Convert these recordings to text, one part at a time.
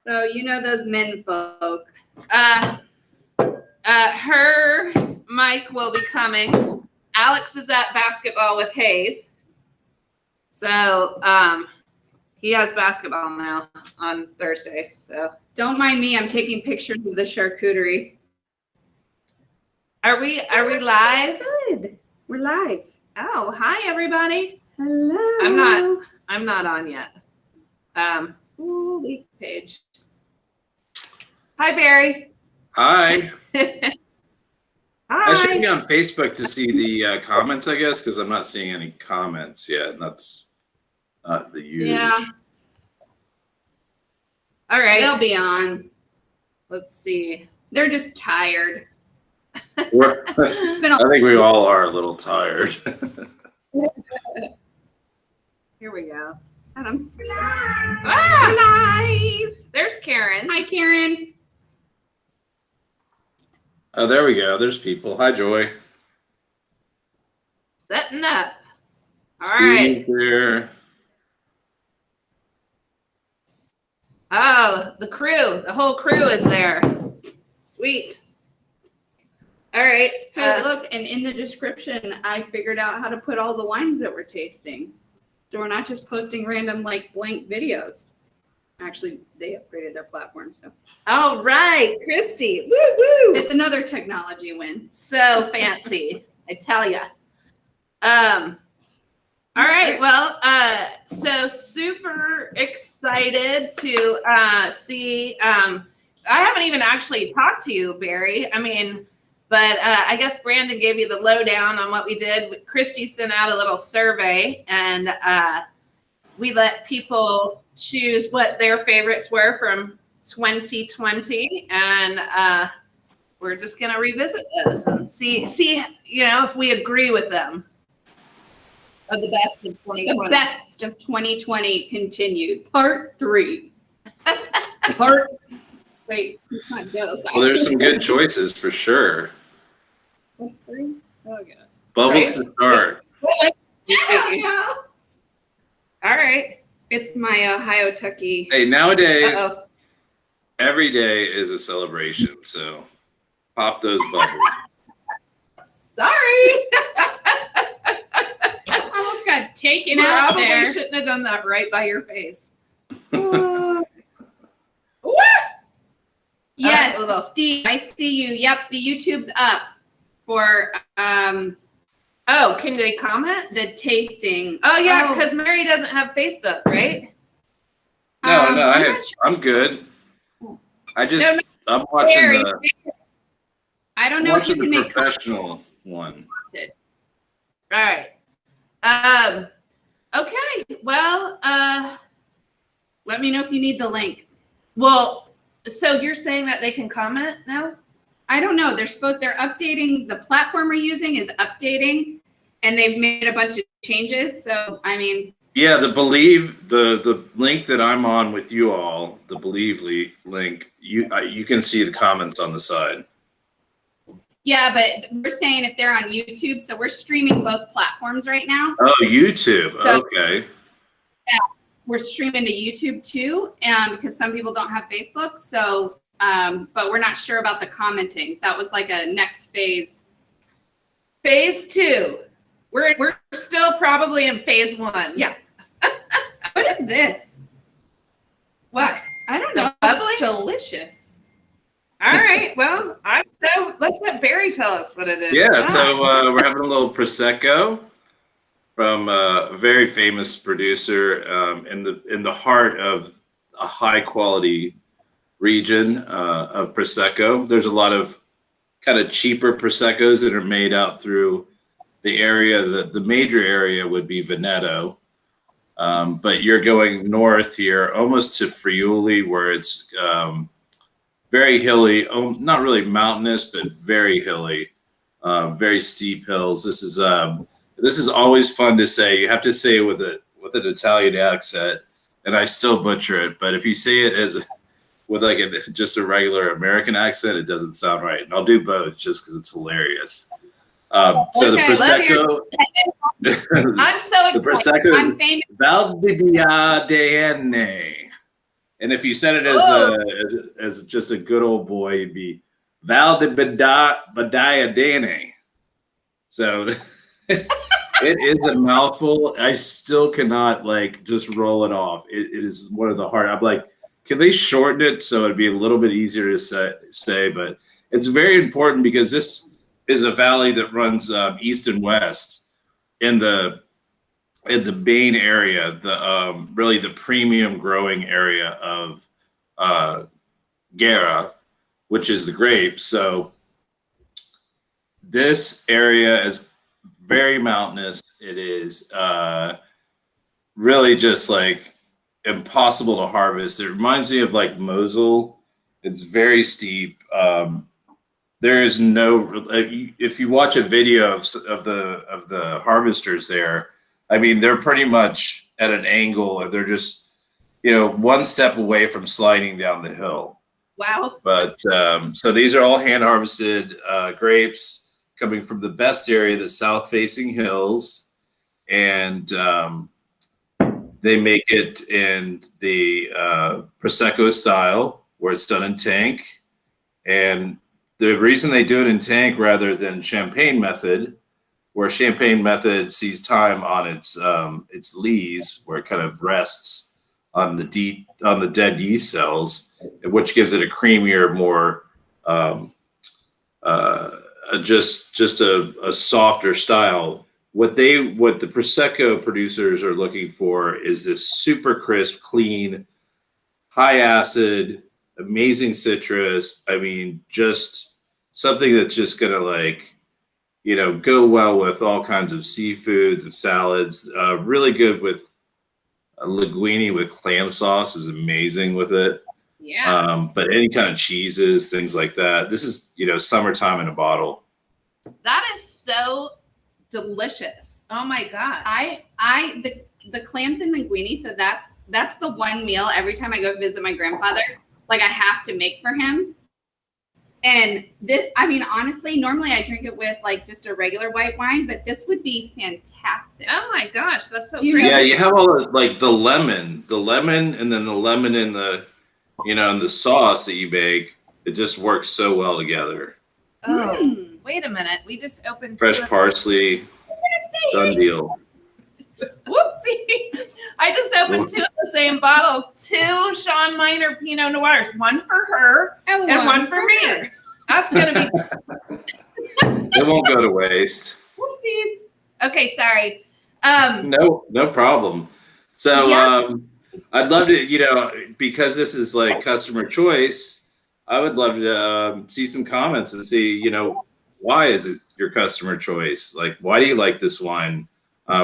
So you know those men folk. Her Mike will be coming. Alex is at basketball with Hayes. So he has basketball now on Thursdays. So don't mind me. I'm taking pictures of the charcuterie. Are we live? Good. We're live. Oh, hi everybody. Hello. I'm not on yet. Leaf page. Hi Barry. Hi. Hi. I should be on Facebook to see the comments, I guess, because I'm not seeing any comments yet. And that's not the usual. Yeah. All right. They'll be on. Let's see. They're just tired. I think we all are a little tired. Here we go. And I'm live. There's Karen. Hi, Karen. Oh, there we go. There's people. Hi, Joy. Setting up. All Steve right. There. Oh, the crew. The whole crew is there. Sweet. All right. Hey, look, and in the description, I figured out how to put all the wines that we're tasting. So we're not just posting random, like, blank videos. Actually, they upgraded their platform, so. All right, Christy. Woo woo. It's another technology win. So fancy, I tell ya. All right. Well, so super excited to see. I haven't even actually talked to you, Barry. I mean, but I guess Brandon gave you the lowdown on what we did. Christy sent out a little survey, and we let people choose what their favorites were from 2020, and we're just gonna revisit those and see, if we agree with them. Of the best of 2020. The best of 2020 continued. Part 3. Wait, not those. Well, there's some good choices for sure. What's 3? Oh, God. Bubbles to start. Yeah. All right. It's my Ohio Tucky. Hey, nowadays, every day is a celebration, so pop those bubbles. Sorry. Almost got taken out Probably there. shouldn't have done that right by your face. Yes, Steve, I see you. Yep, the YouTube's up for Oh, can they comment? the tasting. Oh yeah, because Mary doesn't have Facebook, right? No, I'm good. I'm watching Mary. I don't know if you can the make professional one. All right. Okay. Well, let me know if you need the link. well, so you're saying that they can comment now? I don't know. They're updating. The platform we're using is updating, and they've made a bunch of changes. So, I mean. Yeah, the Believe, the link that I'm on with you all, the Believe link, you can see the comments on the side. Yeah, but we're saying if they're on YouTube, so we're streaming both platforms right now. Oh, YouTube. So, okay. Yeah, we're streaming to YouTube too, because some people don't have Facebook. So, but we're not sure about the commenting. That was like a next phase. Phase 2. We're still probably in phase 1. Yeah. What is this? What? I don't know. It's delicious. All right. Well, let's let Barry tell us what it is. Yeah. So we're having a little prosecco from a very famous producer in the heart of a high quality region of prosecco. There's a lot of kind of cheaper proseccos that are made out through the area. The major area would be Veneto, but you're going north here, almost to Friuli, where it's very hilly, not really mountainous, but very hilly, very steep hills. This is always fun to say. You have to say it with an Italian accent, and I still butcher it. But if you say it with just a regular American accent, it doesn't sound right. And I'll do both just because it's hilarious. So the prosecco. I'm so excited. The prosecco Valdivia And if you said it as just a good old boy, it'd be Val de Badaya Dane. So it is a mouthful. I still cannot like just roll it off. It is one of the hard. I'm like, can they shorten it so it'd be a little bit easier to say? But it's very important because this is a valley that runs east and west in the Bain area, the really the premium growing area of Guerra, which is the grape. So this area is very mountainous. It is really just like impossible to harvest. It reminds me of like Mosul. It's very steep. There is no, if you watch a video of the harvesters there, I mean, they're pretty much at an angle. They're just, one step away from sliding down the hill. Wow. But so these are all hand harvested grapes coming from the best area, the south facing hills. And they make it in the Prosecco style, where it's done in tank. And the reason they do it in tank rather than Champagne method, where Champagne method sees time on its lees, where it kind of rests on the dead yeast cells, which gives it a creamier, more just a softer style. What the Prosecco producers are looking for is this super crisp, clean, high acid, amazing citrus. I mean, just something that's just gonna go well with all kinds of seafoods and salads. Really good with linguine with clam sauce is amazing with it. Yeah. But any kind of cheeses, things like that. This is, summertime in a bottle. That is so delicious. Oh my gosh. The clams and linguine, so that's the one meal every time I go visit my grandfather, like I have to make for him. And this, I mean, honestly, normally I drink it with like just a regular white wine, but this would be fantastic. Oh my gosh, that's so You crazy. Yeah, you have all like the lemon, and then the lemon in the, in the sauce that you make. It just works so well together. Oh, wait a minute. We just opened Fresh parsley, done deal. Whoopsie. I just opened two of the same bottles. Two Sean Miner Pinot Noirs. One for her and one for me. That's going to be... It won't go to waste. Whoopsies. Okay, sorry. No problem. So I'd love to, because this is like customer choice, I would love to see some comments and see, why is it your customer choice? Like, why do you like this wine?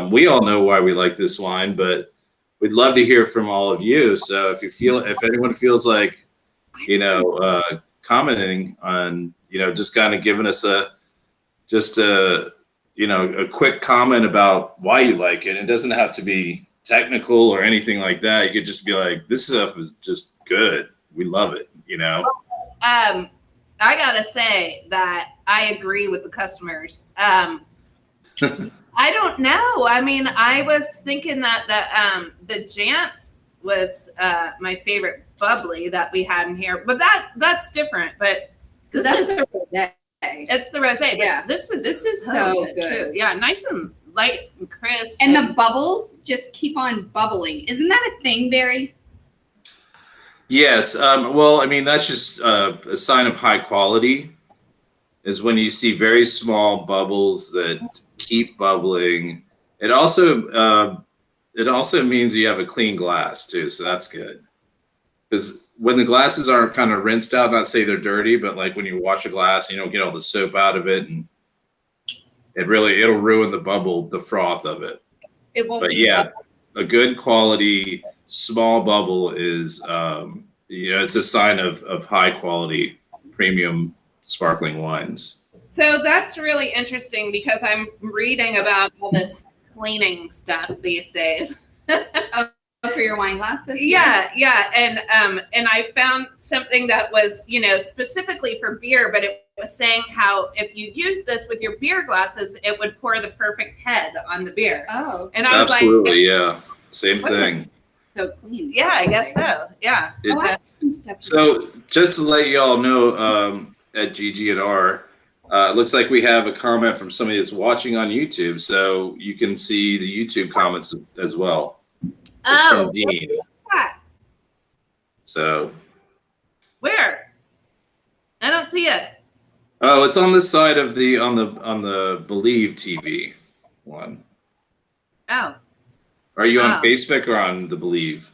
We all know why we like this wine, but we'd love to hear from all of you. So if anyone feels like, commenting on, just kind of giving us a quick comment about why you like it. It doesn't have to be technical or anything like that. You could just be like, this stuff is just good. We love it, I gotta say that I agree with the customers. I don't know. I mean, I was thinking that the Jantz was my favorite bubbly that we had in here, but that's different. But That's the rosé. It's the rosé. Yeah. This is so good. too. Yeah, nice and light and crisp. And the bubbles just keep on bubbling. Isn't that a thing, Barry? Yes. Well, I mean, that's just a sign of high quality is when you see very small bubbles that keep bubbling. It also means you have a clean glass too. So that's good. Because when the glasses aren't kind of rinsed out, not say they're dirty, but like when you wash a glass, you don't get all the soap out of it, and it'll ruin the froth of it. It won't. But yeah, a good quality small bubble is, it's a sign of high quality premium sparkling wines. So that's really interesting because I'm reading about all this cleaning stuff these days. For your wine glasses? Yeah. And I found something that was, specifically for beer, but it was saying how if you use this with your beer glasses, it would pour the perfect head on the beer. Oh. And I was Absolutely, yeah. Same thing. so clean. Yeah, I guess so. Yeah. So just to let you all know, at GG&R, it looks like we have a comment from somebody that's watching on YouTube, so you can see the YouTube comments as well. It's from Dean. So where? I don't see it. Oh, it's on the side of on the Believe TV one. Oh. Are you on Facebook or on the Believe?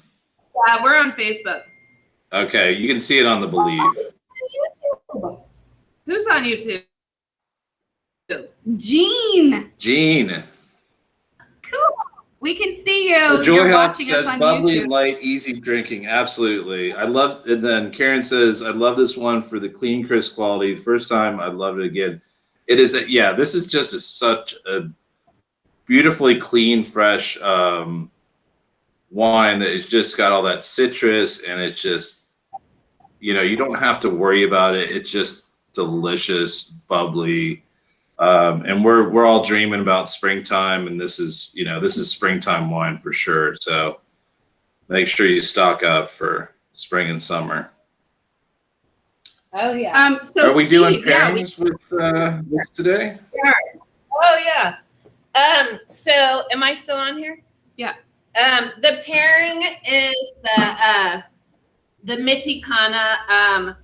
Yeah, we're on Facebook. Okay, you can see it on the Believe. Who's on YouTube? Jean. Jean. Cool. We can see you. Joy You're Hawk watching says us on bubbly, YouTube. light, easy drinking. Absolutely. I love. And then Karen says, I love this one for the clean, crisp quality. First time, I love it again. It is. Yeah, this is just such a beautifully clean, fresh wine that it's just got all that citrus, and it's just, you don't have to worry about it. It's just delicious, bubbly. And we're all dreaming about springtime, and this is springtime wine for sure. So make sure you stock up for spring and summer. Oh yeah. So are we Steve, doing pairings with this today? Yeah. Oh yeah. So am I still on here? Yeah. The pairing is the Mexicana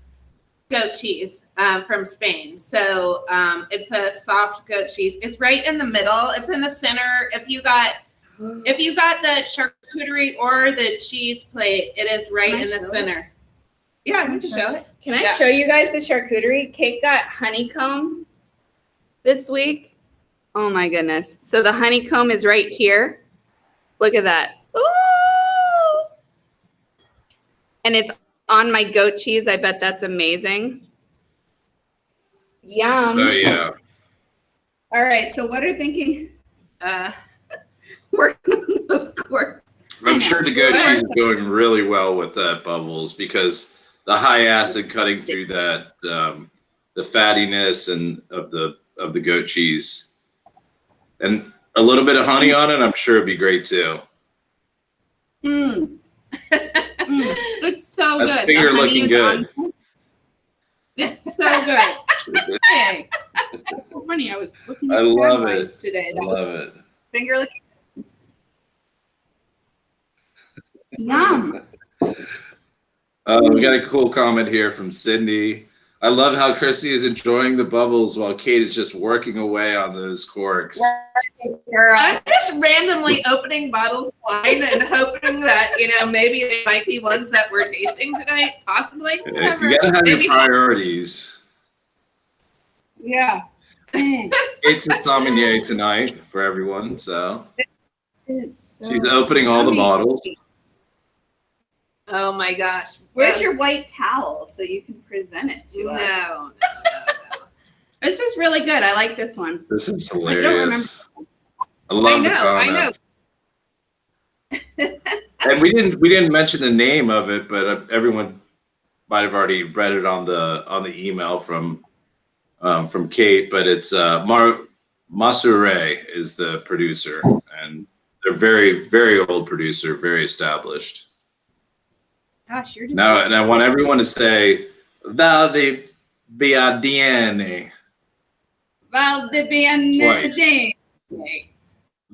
goat cheese from Spain. So it's a soft goat cheese. It's right in the middle. It's in the center. If you got the charcuterie or the cheese plate, it is right in the center. Yeah, you can show it. Can I show you guys the charcuterie? Kate got honeycomb this week. Oh my goodness. So the honeycomb is right here. Look at that. Ooh! And it's on my goat cheese. I bet that's amazing. Yum. Oh yeah. All right. So what are you thinking? Working on those corks. I'm sure the goat cheese is going really well with that, Bubbles, because the high acid cutting through that, the fattiness and of the goat cheese, and a little bit of honey on it, I'm sure it'd be great too. It's so That's good. finger looking good. It's so good. Hey, funny. I was looking at I love it today. I love it. Finger looking. Yum. We got a cool comment here from Cindy. I love how Christy is enjoying the bubbles while Kate is just working away on those corks. I'm just randomly opening bottles of wine and hoping that, maybe they might be ones that we're tasting tonight, possibly. You gotta have your priorities. Yeah. Kate's a sommelier tonight for everyone, so It's she's opening all the bottles. Oh my gosh. Where's your white towel so you can present it to us? No. This is really good. I like this one. This is hilarious. I love the comments. And we didn't mention the name of it, but everyone might have already read it on the email from Kate. But it's Marsuret is the producer, and they're very, very old producer, very established. Gosh, you're just Now, and I want everyone to say Valdiviane. Valdiviane.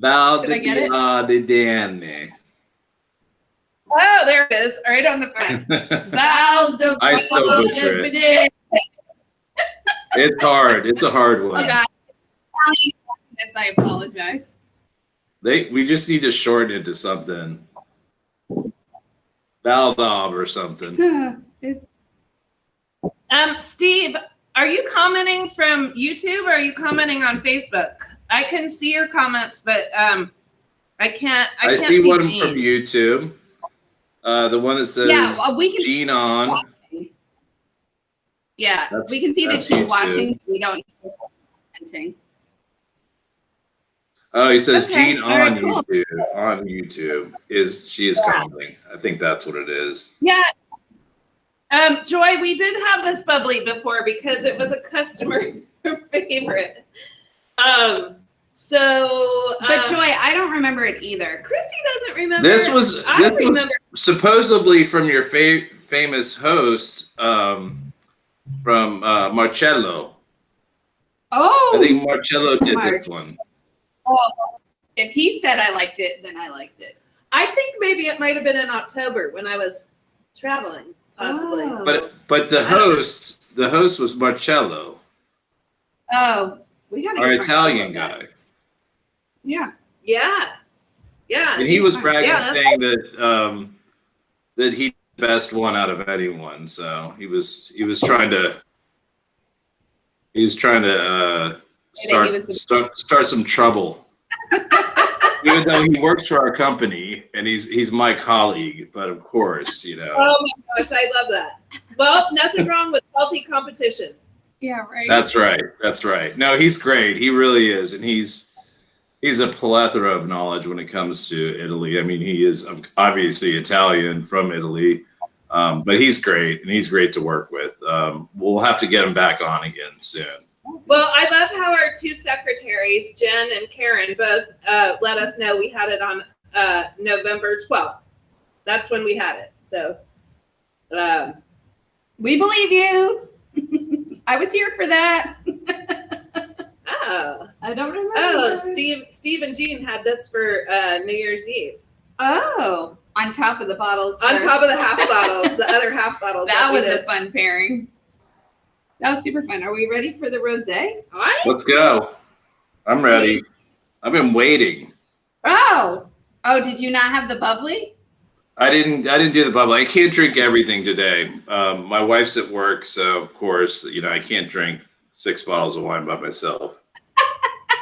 Valdiviane. Oh, there it is, right on the front. I so butcher it. It's hard. It's a hard one. Oh God. I apologize. We just need to shorten it to something. Valdob or something. Steve, are you commenting from YouTube or are you commenting on Facebook? I can see your comments, but I can't see one Jean. from YouTube. The one that says we can Gene on. Yeah, we can see that she's YouTube. watching. We don't hear commenting. Oh, he says Okay. Gene All on right, cool. YouTube. On YouTube she is commenting. I think that's what it is. Yeah. Joy, we did have this bubbly before because it was a customer favorite. But Joy, I don't remember it either. Christy doesn't remember. This was supposedly from your famous host, from Marcello. Oh, I think Marcello did Mark. this one. Oh, if he said I liked it, then I liked it. I think maybe it might have been in October when I was traveling, possibly. Oh. But the host was Marcello, Oh, we got our Italian guy. Yeah. Yeah. Yeah. And he was bragging, Yeah, saying that that he the best one out of anyone. So he was trying to start some trouble. Even though he works for our company and he's my colleague, but of course, you know. Oh my gosh, I love that. Well, nothing wrong with healthy competition. Yeah, right. That's right. That's right. No, he's great. He really is, and he's a plethora of knowledge when it comes to Italy. I mean, he is obviously Italian from Italy, but he's great, and he's great to work with. We'll have to get him back on again soon. Well, I love how our two secretaries, Jen and Karen, both let us know we had it on November 12th. That's when we had it. So we believe you. I was here for that. Oh. I don't remember. Oh, Steve and Jean had this for New Year's Eve. Oh, on top of the bottles. On top of the half bottles, the other half bottles. That was a fun pairing. That was super fun. Are we ready for the rosé? Let's go. I'm ready. I've been waiting. Oh, did you not have the bubbly? I didn't do the bubbly. I can't drink everything today. My wife's at work, so of course, you know, I can't drink 6 bottles of wine by myself.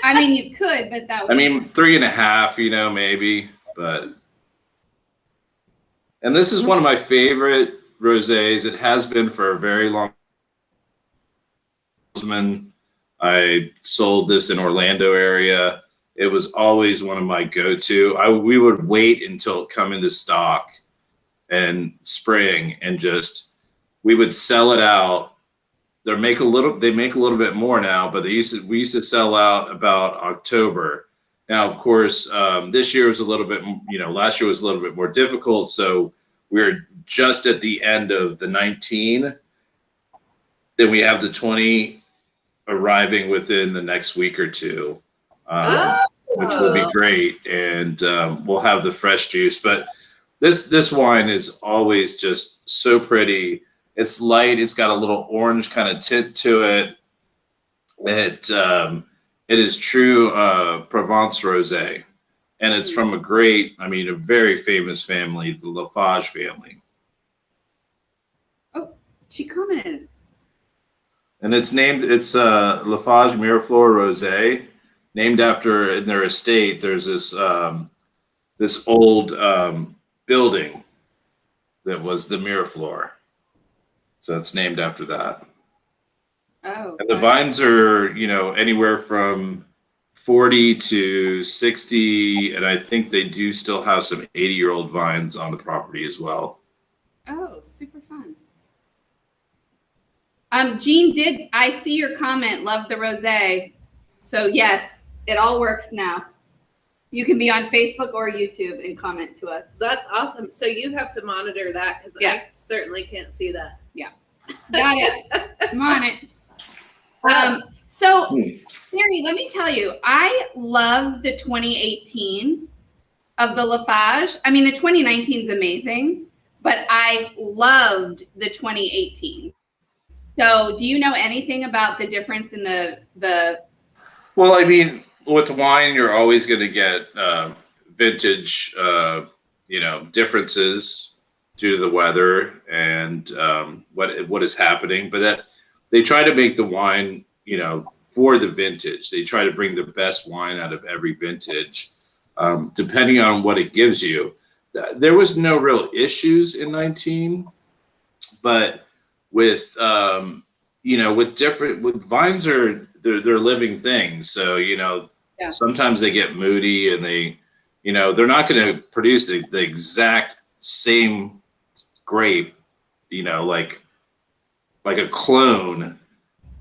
I mean, you could, but that would. I mean, 3.5, you know, maybe, but. And this is one of my favorite rosés. It has been for a very long. I sold this in Orlando area. It was always one of my go-to. We would wait until it come into stock and spring, and we would sell it out. They make a little bit more now, but we used to sell out about October. Now, of course, this year was a little bit, you know, last year was a little bit more difficult. So we're just at the end of the 19. Then we have the 20 arriving within the next week or two, which will be great. And we'll have the fresh juice. But this wine is always just so pretty. It's light. It's got a little orange kind of tint to it. It is true Provence rosé, and it's from a very famous family, the Lafage family. Oh, she commented. And it's Lafage Miraflore Rosé, named after, in their estate, there's this old building that was the Miraflore. So it's named after that. Oh. And the vines are, you know, anywhere from 40 to 60, and I think they do still have some 80-year-old vines on the property as well. Oh, super fun. Jean I see your comment, love the rosé. So yes, it all works now. You can be on Facebook or YouTube and comment to us. That's awesome. So you have to monitor that, because I certainly can't see that. Yeah. Got it. I'm on it. So Mary, let me tell you, I love the 2018 of the Lafage. I mean, the 2019 is amazing, but I loved the 2018. So do you know anything about the difference in the? Well, I mean, with wine, you're always going to get vintage, you know, differences due to the weather and what is happening. But that they try to make the wine, you know, for the vintage. They try to bring the best wine out of every vintage, depending on what it gives you. There was no real issues in 19, but with you know, with vines they're living things. So, you know, sometimes they get moody and they, you know, they're not going to produce the exact same grape, you know, like a clone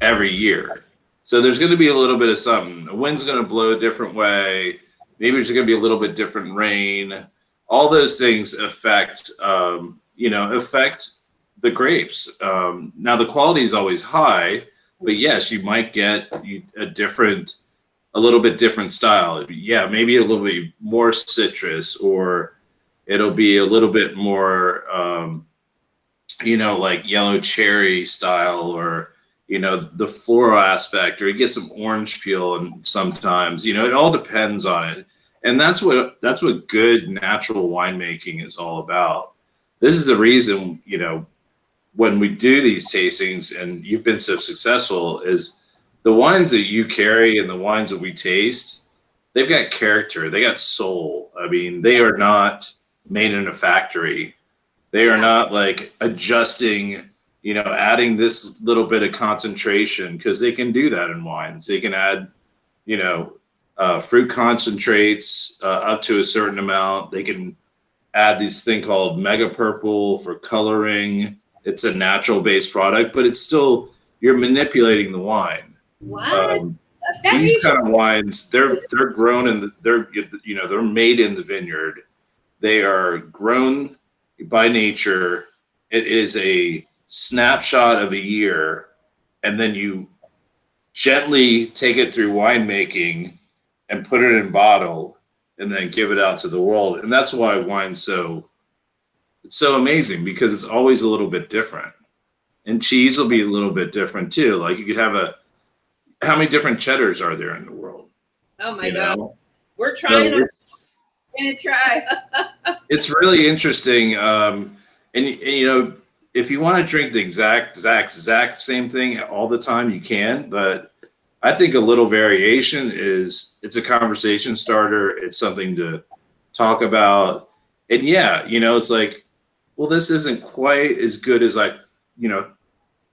every year. So there's going to be a little bit of something. The wind's going to blow a different way. Maybe there's going to be a little bit different rain. all those things affect, affect the grapes. Now the quality is always high, but yes, you might get a little bit different style. Yeah, maybe a little bit more citrus, or it'll be a little bit more, like yellow cherry style, or, the floral aspect, or you get some orange peel, and sometimes, it all depends on it. And that's what good natural winemaking is all about. This is the reason, when we do these tastings and you've been so successful, is the wines that you carry and the wines that we taste, they've got character, they got soul. I mean, they are not made in a factory. They are not like adjusting, adding this little bit of concentration, because they can do that in wines. They can add, fruit concentrates up to a certain amount. They can add this thing called mega purple for coloring. It's a natural based product, but it's still, you're manipulating the wine. What? These kind of wines, they're grown they're made in the vineyard. They are grown by nature. It is a snapshot of a year, and then you gently take it through winemaking and put it in bottle, and then give it out to the world. And that's why wine's it's so amazing, because it's always a little bit different. And cheese will be a little bit different too. Like you could have how many different cheddars are there in the world? Oh my God. We're trying to try. It's really interesting. And if you want to drink the exact same thing all the time, you can, but I think a little variation it's a conversation starter. It's something to talk about. And it's like, well, this isn't quite as good as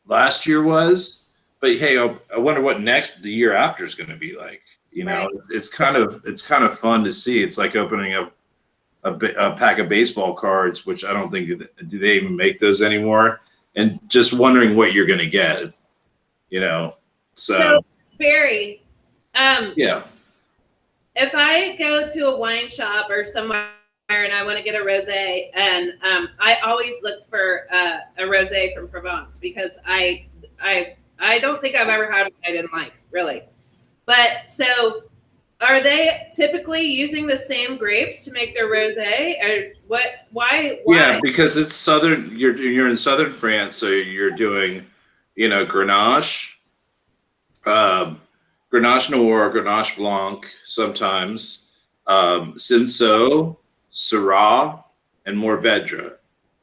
last year was, but hey, I wonder what the year after is going to be like. Right. It's kind of fun to see. It's like opening up a pack of baseball cards, which I don't think do they even make those anymore, and just wondering what you're going to get. So Barry, yeah. If I go to a wine shop or somewhere and I want to get a rosé, and I always look for a rosé from Provence, because I don't think I've ever had one I didn't like, really. But so, are they typically using the same grapes to make their rosé, or what? Why? Yeah, because it's southern. You're in southern France, so you're doing, Grenache. Grenache Noir, Grenache Blanc, sometimes, Cinsault, Syrah, and Mourvedre.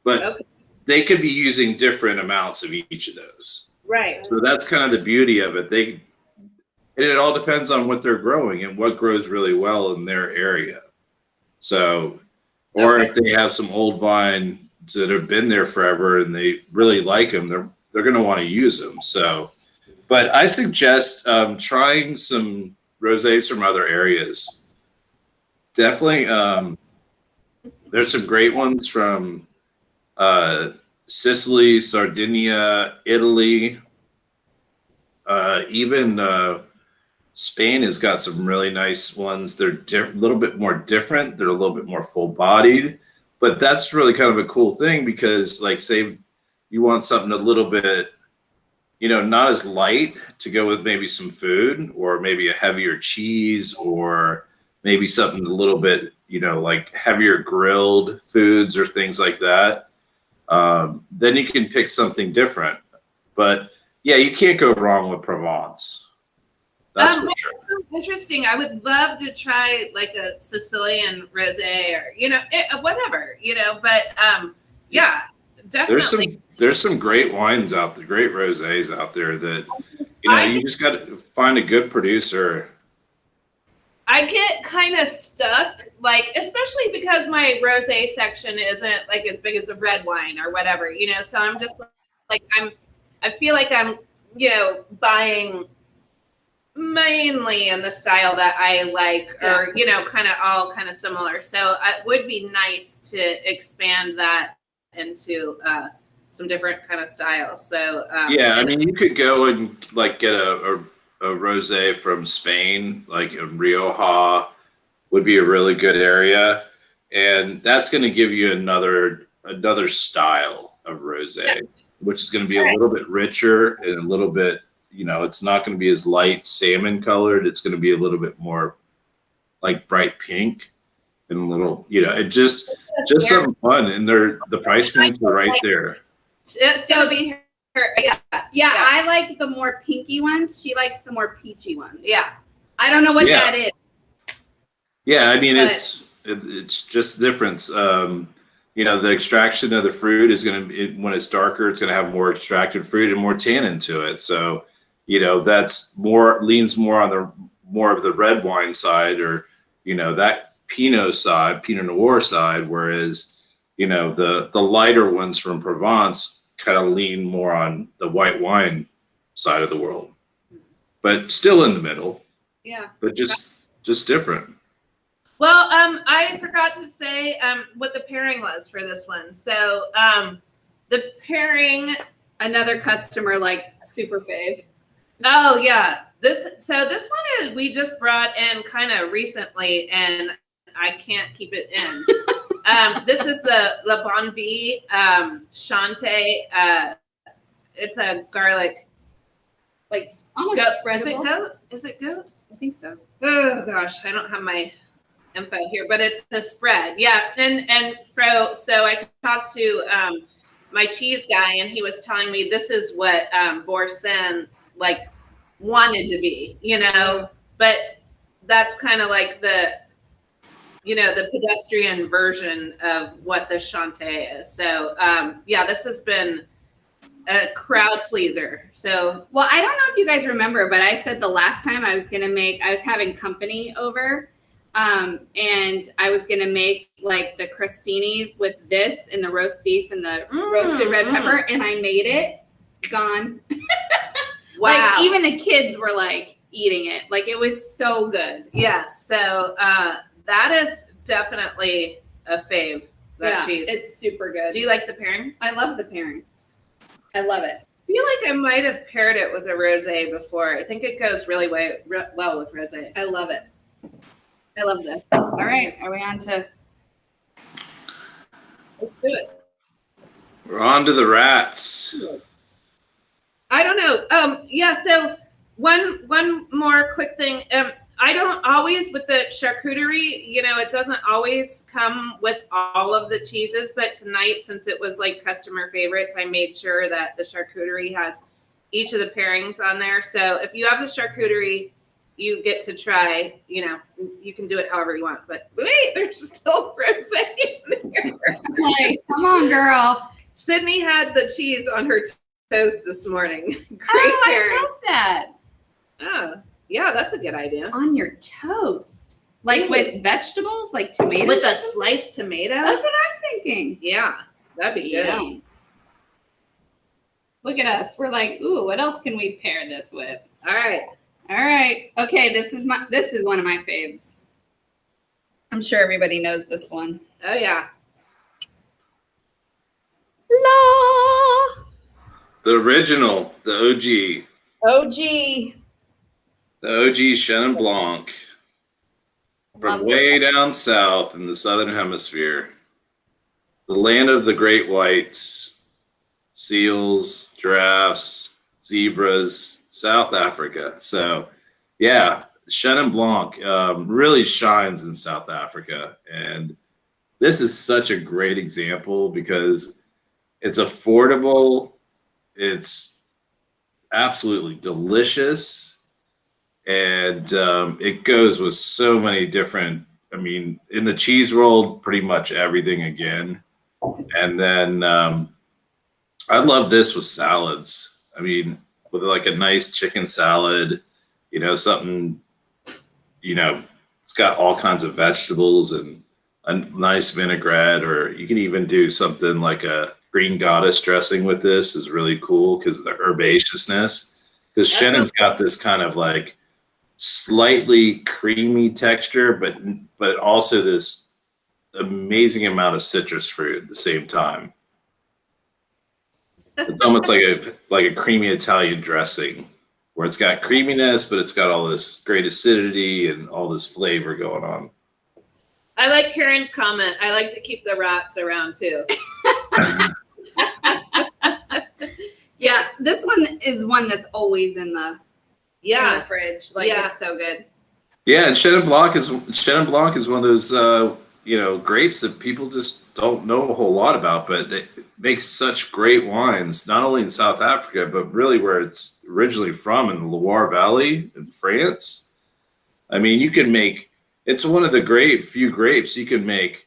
But they could be using different amounts of each of those. Right. So that's kind of the beauty of it. It all depends on what they're growing and what grows really well in their area. So, or if they have some old vines that have been there forever and they really like them, they're going to want to use them. So, but I suggest trying some rosés from other areas. Definitely, there's some great ones from Sicily, Sardinia, Italy, even Spain has got some really nice ones. They're a little bit more different. They're a little bit more full-bodied, but that's really kind of a cool thing, because, like, say you want something a little bit, not as light to go with maybe some food, or maybe a heavier cheese, or maybe something a little bit, like heavier grilled foods or things like that. Then you can pick something different. But yeah, you can't go wrong with Provence. That's for sure. Interesting. I would love to try like a Sicilian rosé, or whatever, but yeah, definitely. There's some great wines out there, great rosés out there that you just got to find a good producer. I get kind of stuck, like, especially because my rosé section isn't like as big as the red wine or whatever, so I'm just like, I feel like I'm, buying mainly in the style that I like, or, kind of similar. So it would be nice to expand that into some different kind of styles. So, I mean, you could go and like get a rosé from Spain, like in Rioja would be a really good area. and that's going to give you another style of rosé, which is going to be a little bit richer and a little bit, it's not going to be as light salmon colored. It's going to be a little bit more like bright pink and a little, it just something fun. And the price points are right there. It's going to be her. Yeah, I like the more pinky ones. She likes the more peachy ones. Yeah. I don't know what that is. Yeah, I mean, it's just difference. The extraction of the fruit is going to, when it's darker, it's going to have more extracted fruit and more tannin to it. So, that's leans more on more of the red wine side, or, that Pinot side, Pinot Noir side, whereas, the lighter ones from Provence kind of lean more on the white wine side of the world, but still in the middle. Yeah. But just different. Well, I forgot to say what the pairing was for this one. So the pairing, another customer like super fave. Oh yeah, this one is we just brought in kind of recently, and I can't keep it in. This is the La Bonne Vie Chante. It's a garlic, like almost goat. spreadable. Is it goat? I think so. Oh gosh, I don't have my info here, but it's a spread. Yeah, so I talked to my cheese guy, and he was telling me this is what Boursin like wanted to be, but that's kind of like the pedestrian version of what the Chante is. So this has been a crowd pleaser. So, well, I don't know if you guys remember, but I said the last time I was having company over, and I was going to make like the crostinis with this and the roast beef and the roasted red pepper, and I made it. Gone. Wow. Like even the kids were like eating it. Like it was so good. Yes. So that is definitely a fave. That cheese. It's super good. Do you like the pairing? I love the pairing. I love it. I feel like I might have paired it with a rosé before. I think it goes really well with rosé. I love it. I love this. All right, are we on to? Let's do it. We're on to the Raats. I don't know. So one more quick thing. I don't always, with the charcuterie, it doesn't always come with all of the cheeses, but tonight, since it was like customer favorites, I made sure that the charcuterie has each of the pairings on there. So if you have the charcuterie, you get to try, you can do it however you want, but wait, there's still rosé in there. Like, come on, girl. Sydney had the cheese on her toast this morning. Great pairing. I love that. Oh, yeah, that's a good idea. On your toast. Like with vegetables, like tomatoes? With a sliced tomato? That's what I'm thinking. Yeah, that'd be good. Yeah. Look at us. We're like, ooh, what else can we pair this with? All right. Okay, this is one of my faves. I'm sure everybody knows this one. Oh yeah. La. The original, the OG. OG. The OG Chenin Blanc. From way down south in the southern hemisphere. The land of the great whites, seals, giraffes, zebras, South Africa. So, yeah, Chenin Blanc really shines in South Africa. And this is such a great example because it's affordable. It's absolutely delicious. And it goes with so many different, in the cheese world, pretty much everything again. And then I love this with salads. With like a nice chicken salad, something, it's got all kinds of vegetables and a nice vinaigrette, or you can even do something like a green goddess dressing with this is really cool because of the herbaceousness. Because Chenin's got this kind of like slightly creamy texture, but also this amazing amount of citrus fruit at the same time. It's almost like a creamy Italian dressing where it's got creaminess, but it's got all this great acidity and all this flavor going on. I like Karen's comment. I like to keep the Raats around too. Yeah, this one is one that's always in the fridge. Like it's so good. Yeah, and Chenin Blanc is one of those grapes that people just don't know a whole lot about, but they make such great wines, not only in South Africa, but really where it's originally from in the Loire Valley in France. I mean, it's one of the few grapes you can make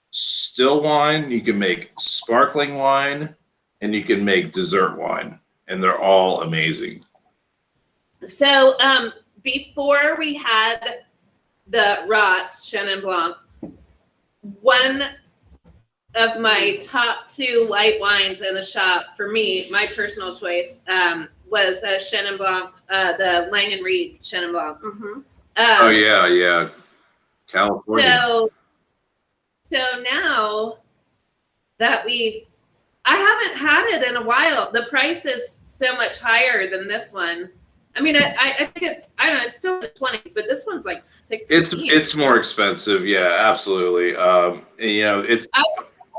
still wine, you can make sparkling wine, and you can make dessert wine, and they're all amazing. So before we had the Raats Chenin Blanc, one of my top 2 white wines in the shop for me, my personal choice, was Chenin Blanc, the Lang & Reed Chenin Blanc. Oh yeah, California. So now that I haven't had it in a while. The price is so much higher than this one. I mean, I think it's still in the 20s, but this one's like 16. It's more expensive, yeah, absolutely. I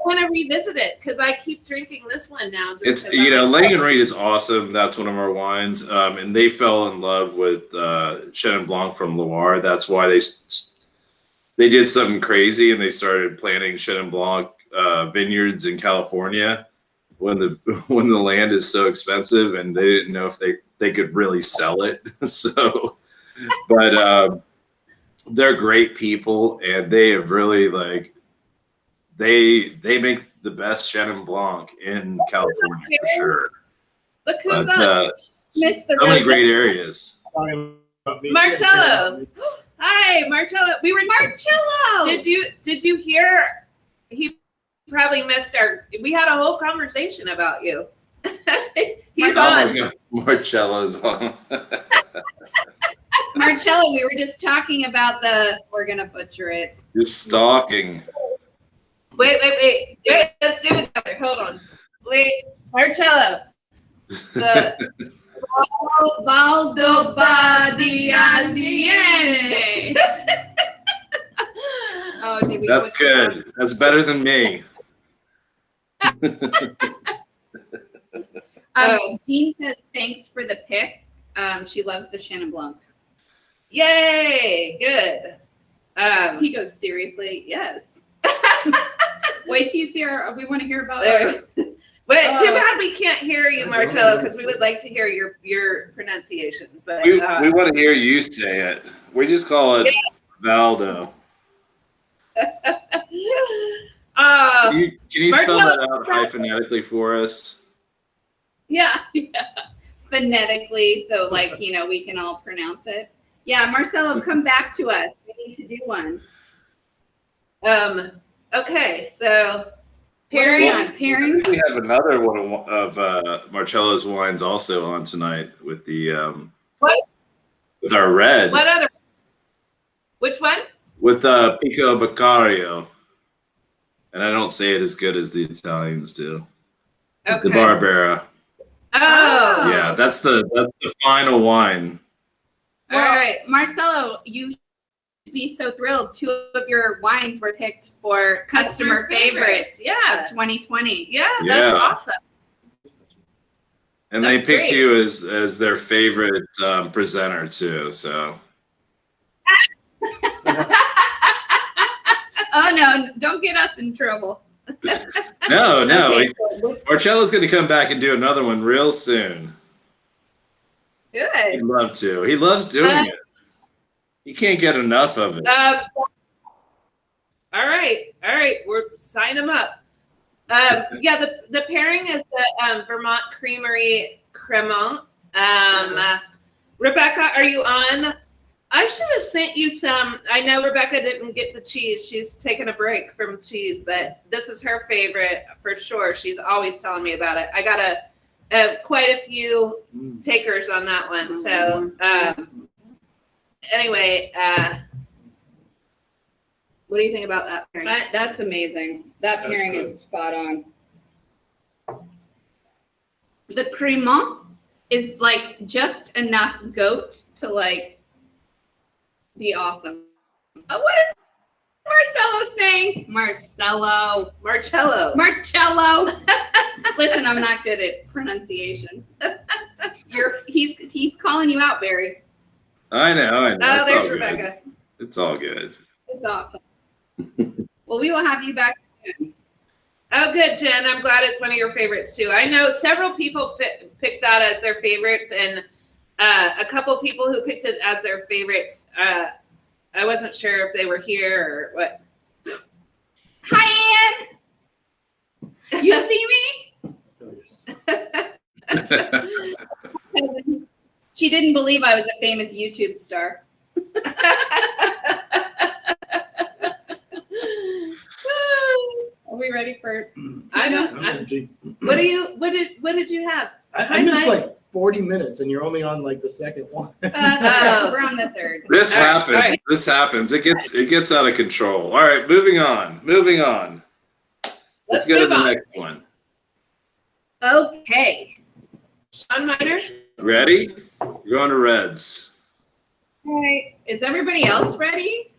want to revisit it because I keep drinking this one now. Lang & Reed is awesome. That's one of our wines, and they fell in love with Chenin Blanc from Loire. That's why they did something crazy and they started planting Chenin Blanc vineyards in California when the land is so expensive, and they didn't know if they could really sell it. So, but they're great people, and they have really they make the best Chenin Blanc in California for sure. Look who's on. So many great areas. Marcello. Hi, Marcello. Marcello. Did you hear? He probably missed we had a whole conversation about you. He's on. God, Marcello's on. Marcello, we were just talking about we're going to butcher it. You're stalking. Wait. Let's do it together. Hold on. Wait, Marcello. The Boldo Badianiene. Oh, did we? That's good. That's better than me. Jean says thanks for the pick. She loves the Chenin Blanc. Yay! Good. He goes, seriously? Yes. Wait till you see we want to hear about it. Wait, too bad we can't hear you, Marcello, because we would like to hear your pronunciation. But we want to hear you say it. We just call it Valdo. Can you spell that out phonetically for us? Yeah. Phonetically, so we can all pronounce it. Yeah, Marcello, come back to us. We need to do one. Okay, so pairing. We have another one of Marcello's wines also on tonight with the with our red. What other? Which one? With Pico Maccario. And I don't say it as good as the Italians do. Okay. The Barbera. Oh. Yeah, that's the final wine. Well, all right, Marcello, you should be so thrilled. 2 of your wines were picked for customer favorites. Yeah. Of 2020. Yeah, that's awesome. And they picked you as their favorite presenter too. So. Oh no! Don't get us in trouble. No. Okay, Marcello's going to come back and do another one real soon. Good. He'd love to. He loves doing it. He can't get enough of it. All right. We're sign him up. Yeah, the pairing is the Vermont Creamery Cremant. Rebecca, are you on? I should have sent you some. I know Rebecca didn't get the cheese. She's taking a break from cheese, but this is her favorite for sure. She's always telling me about it. I got quite a few takers on that one. So anyway, what do you think about that pairing? That's amazing. That pairing is spot on. The Cremant is just enough goat to be awesome. What is Marcello saying? Marcello. Marcello. Listen, I'm not good at pronunciation. He's calling you out, Barry. I know. Oh, It's there's all good. Rebecca. It's all good. It's awesome. Well, we will have you back soon. Oh, good, Jen. I'm glad it's one of your favorites too. I know several people picked that as their favorites, and a couple people who picked it as their favorites. I wasn't sure if they were here or what. Hi, Ann. You see me? She didn't believe I was a famous YouTube star. Are we ready for? I don't. I'm empty. What did you have? I missed like 40 minutes, and you're only on like the second one. We're on the third. This All right, happens. all right. This happens. It gets out of control. All right, moving on. Let's go to move the on. next one. Okay. Sean Miner. Ready? We're going to Reds. All right. Is everybody else ready?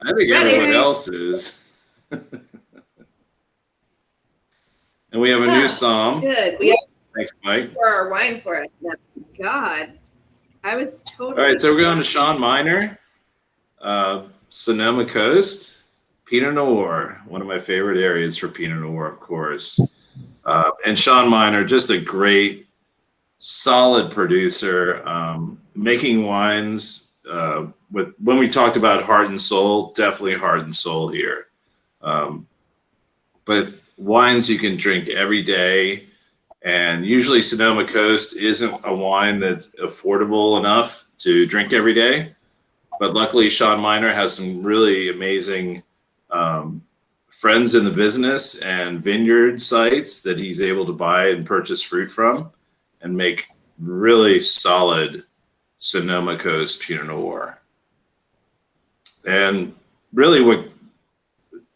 I think Ready. everyone else is. And we have a Yeah. new psalm. Good. We have Thanks, Mike. to pour our wine for it. God, I was totally. All right, so we're going to Sean Miner, Sonoma Coast, Pinot Noir, one of my favorite areas for Pinot Noir, of course. And Sean Miner, just a great, solid producer, making wines with. When we talked about heart and soul, definitely heart and soul here. But wines you can drink every day. And usually Sonoma Coast isn't a wine that's affordable enough to drink every day. But luckily, Sean Miner has some really amazing friends in the business and vineyard sites that he's able to buy and purchase fruit from and make really solid Sonoma Coast Pinot Noir. And really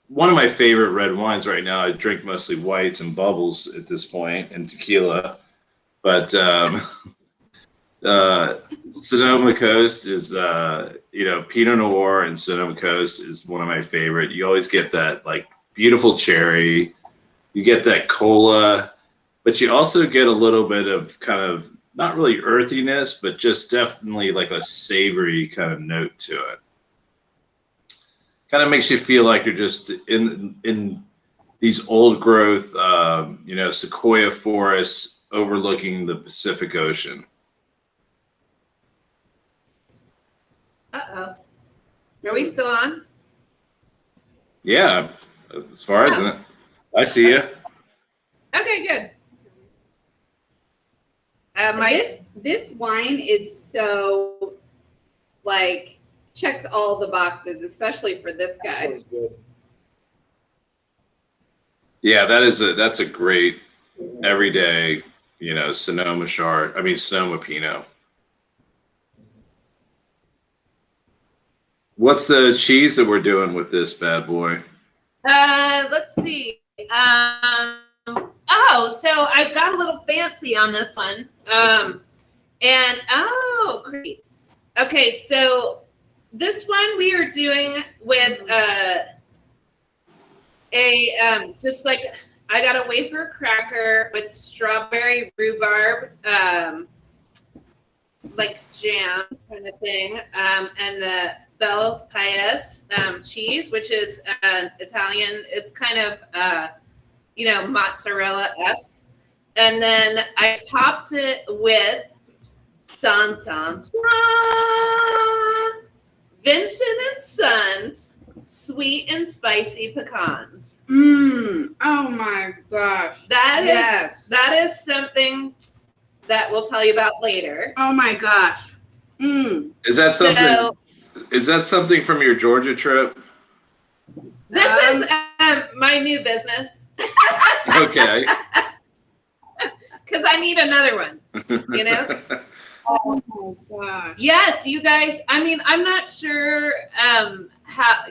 one of my favorite red wines right now, I drink mostly whites and bubbles at this point and tequila. But Sonoma Coast is, Pinot Noir and Sonoma Coast is one of my favorite. You always get that like beautiful cherry. You get that cola, but you also get a little bit of kind of not really earthiness, but just definitely like a savory kind of note to it. Kind of makes you feel like you're just in these old growth, sequoia forests overlooking the Pacific Ocean. Uh-oh. Are we still on? Yeah, as far as it, I see you. Okay, good. This wine is so like checks all the boxes, especially for this guy. Sounds good. Yeah, that's a great everyday, Sonoma Sonoma Pinot. What's the cheese that we're doing with this bad boy? Let's see. So I got a little fancy on this one. Great. Okay, so this one we are doing with just like I got a wafer cracker with strawberry rhubarb, like jam kind of thing, and the bel paese cheese, which is Italian. It's kind of mozzarella-esque, and then I topped it with Vincent and Sons sweet and spicy pecans. Oh my gosh. That is something that we'll tell you about later. Oh my gosh. Is that something? Is that something from your Georgia trip? This is my new business. Okay. Because I need another one, Oh my gosh. Yes, you guys. I mean, I'm not sure how,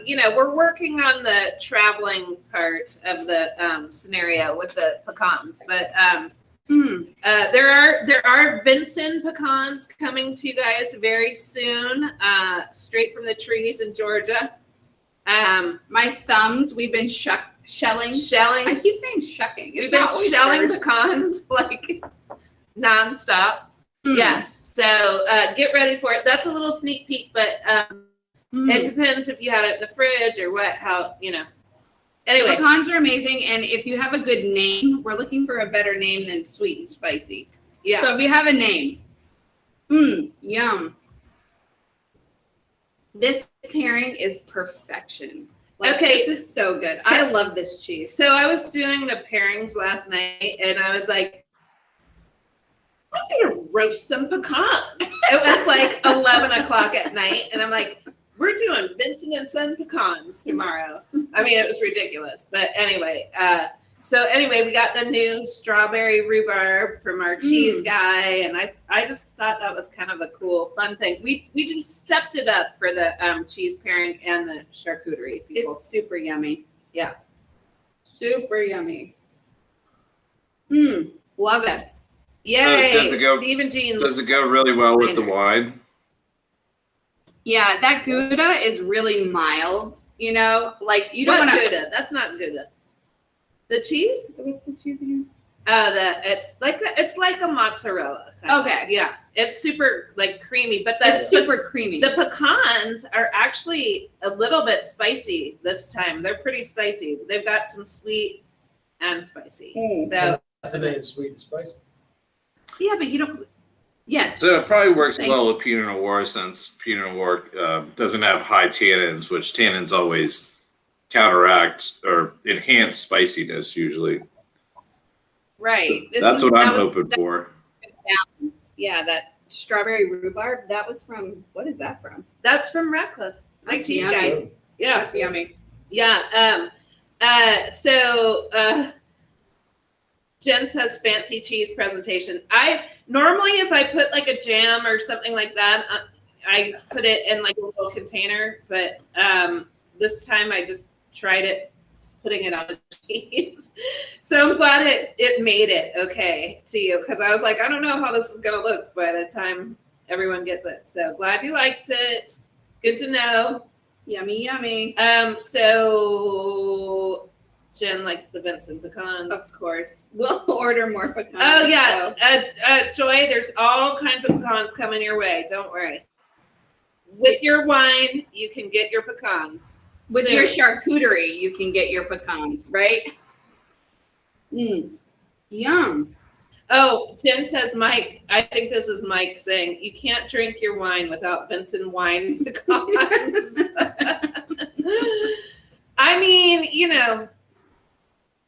we're working on the traveling part of the scenario with the pecans, but There are Vincent pecans coming to you guys very soon, straight from the trees in Georgia. My thumbs, we've been shelling. I keep saying shucking. We've been shelling pecans like nonstop. Yes. So get ready for it. That's a little sneak peek, but it depends if you had it in the fridge or what, how, you know. Anyway. Pecans are amazing. And if you have a good name, we're looking for a better name than sweet and spicy. Yeah. So if you have a name, yum. This pairing is perfection. Like, okay. This is so good. So, I love this cheese. So I was doing the pairings last night and I was like, I'm going to roast some pecans. It was like 11 o'clock at night. And I'm like, we're doing Vincent and Son pecans tomorrow. I mean, it was ridiculous. But anyway, we got the new strawberry rhubarb from our cheese guy. And I just thought that was kind of a cool, fun thing. We just stepped it up for the cheese pairing and the charcuterie people. It's super yummy. Yeah. Super yummy. Love it. Yay. Steve and Jean. Does it go really well with the wine? Yeah, that Gouda is really mild, you know? Like, you don't want to... Gouda? That's not Gouda. The cheese? What's the cheese again? It's like a mozzarella. Okay. Yeah. It's super, like, creamy. But it's super creamy. The pecans are actually a little bit spicy this time. They're pretty spicy. They've got some sweet and spicy. So... That's the name, sweet and spicy. Yeah, but you don't... Yes. So it probably works well with Pinot Noir since Pinot Noir doesn't have high tannins, which tannins always counteract or enhance spiciness usually. Right. That's what I'm hoping for. Yeah, that strawberry rhubarb, that was from... What is that from? That's from Ratcliffe. My cheese guy. Yeah. That's yummy. Yeah. Jen says fancy cheese presentation. I normally, if I put like a jam or something like that, I put it in like a little container. But this time I just tried it, just putting it on the cheese. So I'm glad it made it okay to you, because I was like, I don't know how this is gonna look by the time everyone gets it. So glad you liked it. Good to know. Yummy, yummy. So Jen likes the Vincent pecans. Of course. We'll order more pecans. Oh, yeah. Joy, there's all kinds of pecans coming your way. Don't worry. With your wine, you can get your pecans. With your charcuterie, you can get your pecans, right? Yum. Oh, Jen says, Mike, I think this is Mike saying, you can't drink your wine without Vincent wine pecans. I mean, you know,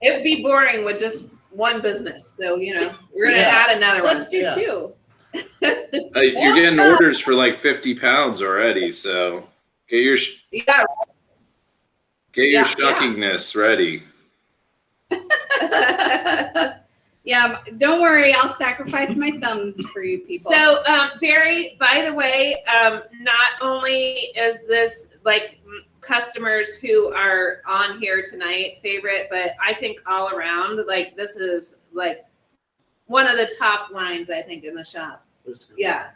it'd be boring with just one business. So, you know, we're going to add another one. Let's do two. You're getting orders for like 50 pounds already. So get your shuckingness ready. Yeah, don't worry. I'll sacrifice my thumbs for you people. So, Barry, by the way, not only is this like customers who are on here tonight favorite, but I think all around, like, this is like one of the top wines, I think, in the shop. Yeah,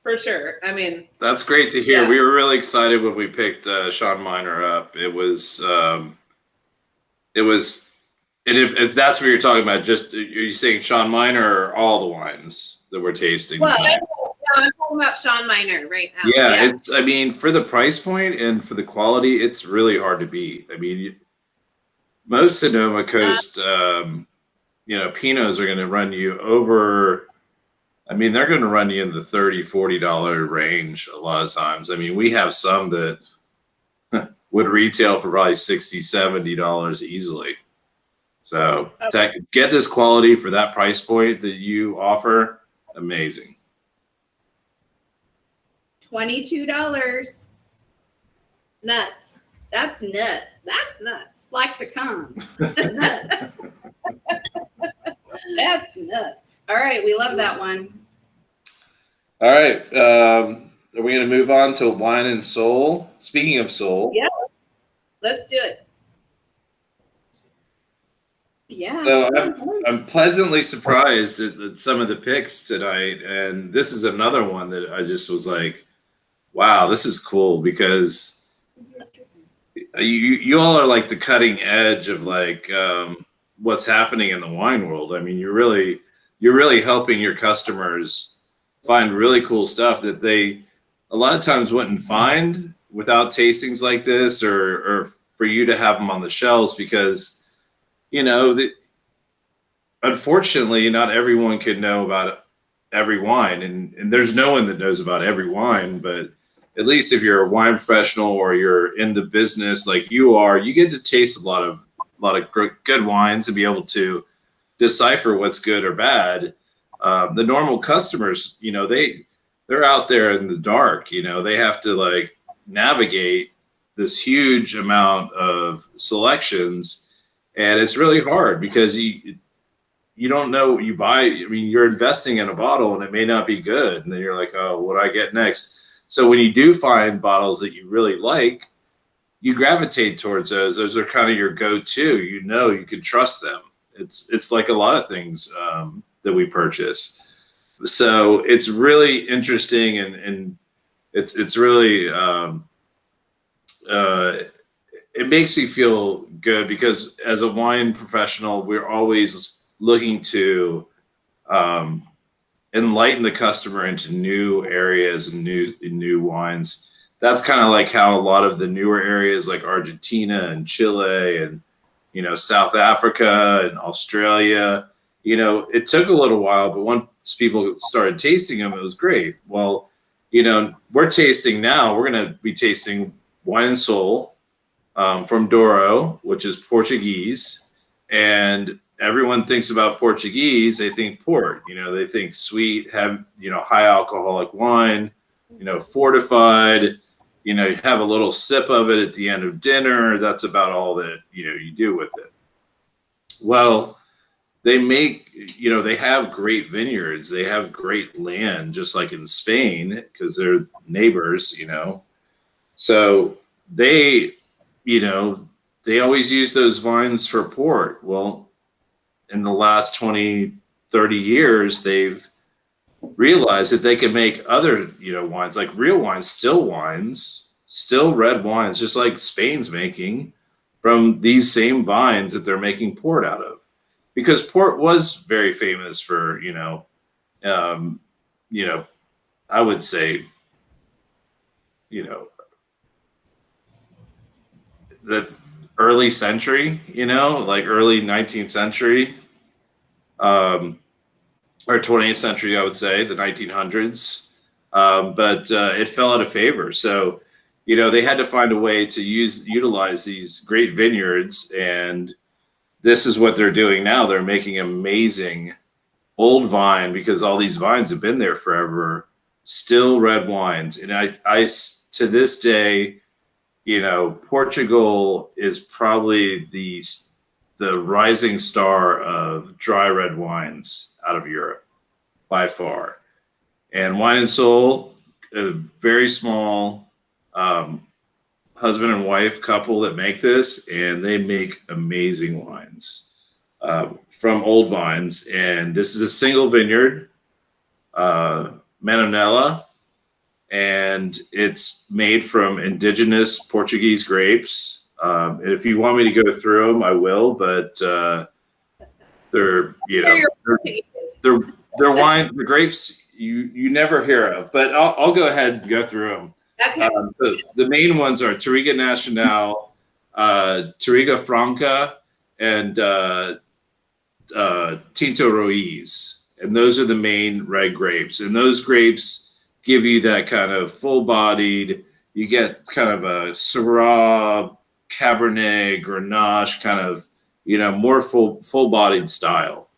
for sure. I mean, that's great to hear. We were really excited when we picked Sean Miner up. It was, and if that's what you're talking about, just are you saying Sean Miner or all the wines that we're tasting? Well, I'm talking about Sean Miner right now. Yeah, it's. I mean, for the price point and for the quality, it's really hard to beat. I mean, most Sonoma Coast, Pinots are going to run you over. I mean, they're going to run you in the $30, $40 range a lot of times. I mean, we have some that would retail for probably $60, $70 easily. So get this quality for that price point that you offer. Amazing. $22. Nuts. That's nuts. That's nuts. Like pecans. Nuts. That's nuts. All right, we love that one. All right. Are we going to move on to wine and soul? Speaking of soul. Yeah. Let's do it. Yeah. So I'm pleasantly surprised at some of the picks tonight, and this is another one that I just was like, wow, this is cool because you all are like the cutting edge of like what's happening in the wine world. I mean, you're really helping your customers find really cool stuff that they a lot of times wouldn't find without tastings like this, or for you to have them on the shelves because unfortunately not everyone can know about every wine, and there's no one that knows about every wine, but at least if you're a wine professional or you're in the business like you are, you get to taste a lot of good wines and be able to decipher what's good or bad. The normal customers, they're out there in the dark. They have to like navigate this huge amount of selections, and it's really hard because you don't know what you buy. I mean, you're investing in a bottle and it may not be good, and then you're like, oh, what do I get next? So when you do find bottles that you really like, you gravitate towards those. Those are kind of your go-to. You can trust them. It's like a lot of things that we purchase. So it's really interesting, and it's really it makes me feel good because as a wine professional, we're always looking to enlighten the customer into new areas and new wines. That's kind of like how a lot of the newer areas like Argentina and Chile and South Africa and Australia, it took a little while, but once people started tasting them, it was great. Well, we're tasting now. We're going to be tasting Wine and Soul from Douro, which is Portuguese, and everyone thinks about Portuguese, they think port, they think sweet, have, high alcoholic wine, fortified, you have a little sip of it at the end of dinner. That's about all that, you do with it. Well, they make, they have great vineyards. They have great land, just like in Spain, because they're neighbors, So they always use those vines for port. Well, in the last 20, 30 years, they've realized that they can make other, wines, like real wines, still red wines, just like Spain's making from these same vines that they're making port out of. Because port was very famous for, I would say, the early century, like early 19th century, or 20th century, I would say, the 1900s. But it fell out of favor. So, they had to find a way to utilize these great vineyards. And this is what they're doing now. They're making amazing old vine, because all these vines have been there forever, still red wines. And I to this day, Portugal is probably the rising star of dry red wines out of Europe by far. And Wine and Soul, a very small husband and wife couple that make this, and they make amazing wines from old vines. And this is a single vineyard, Manoella, and it's made from indigenous Portuguese grapes. And if you want me to go through them, I will, but they're wine, the grapes you never hear of, but I'll go ahead and go through them. Okay. The main ones are Touriga Nacional, Touriga Franca, and Tinto Ruiz. And those are the main red grapes. And those grapes give you that kind of full-bodied, you get kind of a Syrah, Cabernet, Grenache kind of, more full-bodied style.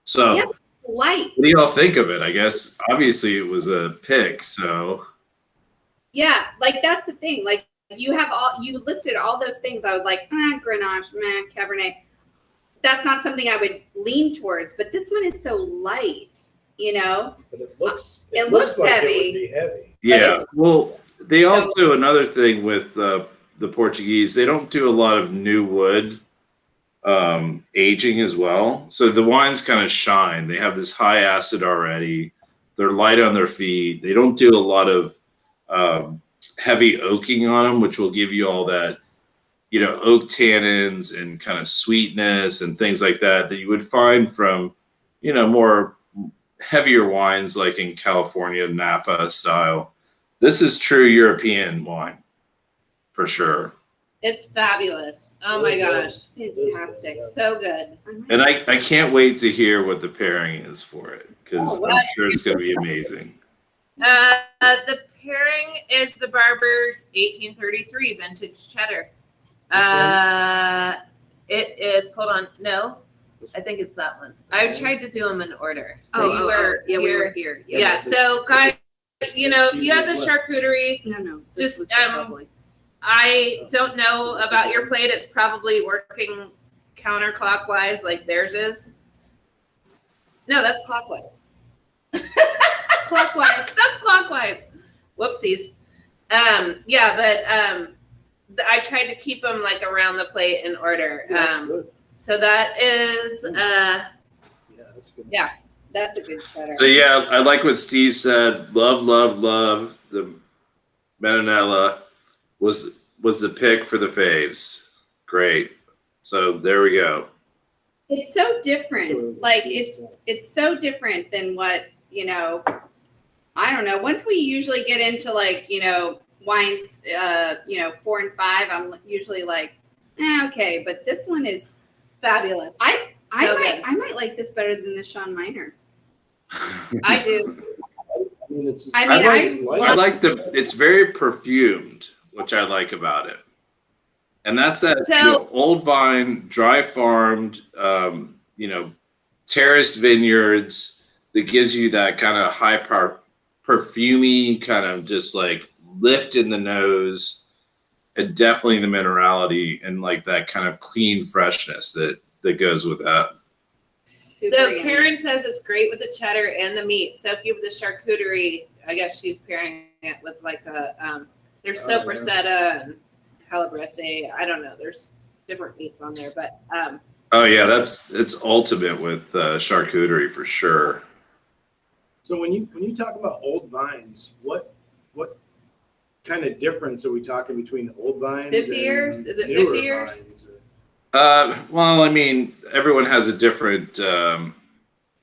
So, yeah, light. What do y'all think of it? I guess obviously it was a pick, so. Yeah, like that's the thing. Like you listed all those things. I would like, Grenache, Cabernet. That's not something I would lean towards, but this one is so light, But it looks like heavy. It would be heavy. Yeah. Well, they also, another thing with the Portuguese, they don't do a lot of new wood aging as well. So the wines kind of shine. They have this high acid already. They're light on their feet. They don't do a lot of heavy oaking on them, which will give you all that, oak tannins and kind of sweetness and things like that you would find from, more heavier wines like in California, Napa style. This is true European wine for sure. It's fabulous. Oh my gosh. Fantastic. So good. And I can't wait to hear what the pairing is for it, because Oh, I'm sure it's going to be amazing. The pairing is the Barber's 1833 vintage cheddar. It is, hold on. No, I think it's that one. I tried to do them in order. So we were here. Yeah. So guys, if you have the charcuterie, No. just, I don't know about your plate. It's probably working counterclockwise like theirs is. No, that's clockwise. Clockwise. That's clockwise. Whoopsies. I tried to keep them like around the plate in order. That's good. So that is, Yeah, that's good. yeah. That's a good cheddar. So yeah, I like what Steve said. Love the Manoella was the pick for the faves. Great. So there we go. It's so different. Like it's so different than what, I don't know. Once we usually get into like, wines, 4 and 5, I'm usually like, okay. But this one is Fabulous. I good. might like this better than the Sean Minor. I do. I mean, it's. I like it's very perfumed, which I like about it. And that's that old vine, dry farmed, terraced vineyards that gives you that kind of high perfumey kind of just like lift in the nose, and definitely the minerality and like that kind of clean freshness that goes with that. So Karen says it's great with the cheddar and the meat. So if you have the charcuterie, I guess she's pairing it with like a there's sopressata and calabrese. I don't know. There's different meats on there, but oh yeah, it's ultimate with charcuterie for sure. So when you talk about old vines, what kind of difference are we talking between old vines? 50 years? Is it 50 years? Vines? Well, I mean, everyone has a different kind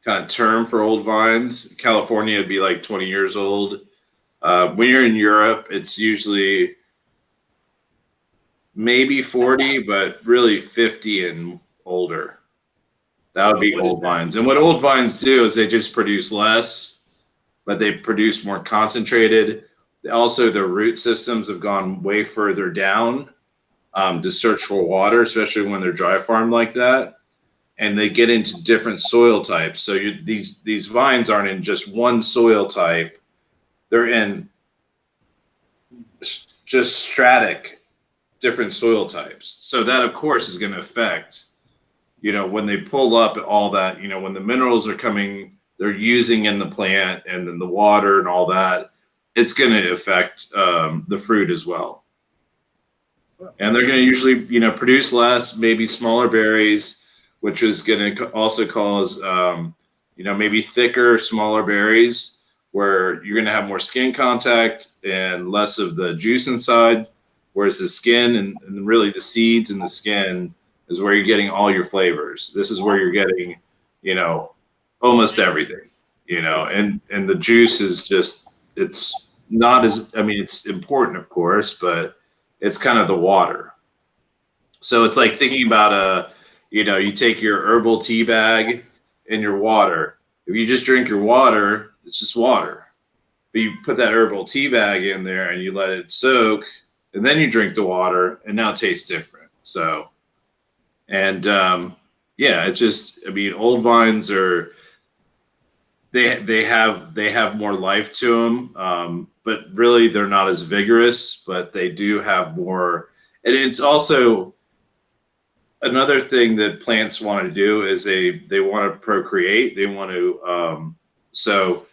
of term for old vines. California would be like 20 years old. When you're in Europe, it's usually maybe 40, but really 50 and older. That would be old vines. And what old vines do is they just produce less, but they produce more concentrated. Also, their root systems have gone way further down to search for water, especially when they're dry farmed like that. And they get into different soil types. So these vines aren't in just one soil type. They're in just stratic different soil types. So that, of course, is going to affect, when they pull up all that, when the minerals are coming, they're using in the plant and then the water and all that, it's going to affect the fruit as well. And they're going to usually, produce less, maybe smaller berries, which is going to also cause, maybe thicker, smaller berries where you're going to have more skin contact and less of the juice inside. Whereas the skin and really the seeds and the skin is where you're getting all your flavors. This is where you're getting, almost everything, and the juice is just, it's not as, it's important, of course, but it's kind of the water. So it's like thinking about you take your herbal tea bag and your water. If you just drink your water, it's just water. But you put that herbal tea bag in there and you let it soak, and then you drink the water, and now it tastes different. So, and it just, old vines are, they have more life to them, but really they're not as vigorous, but they do have more. And it's also another thing that plants want to do is they want to procreate. They want to, so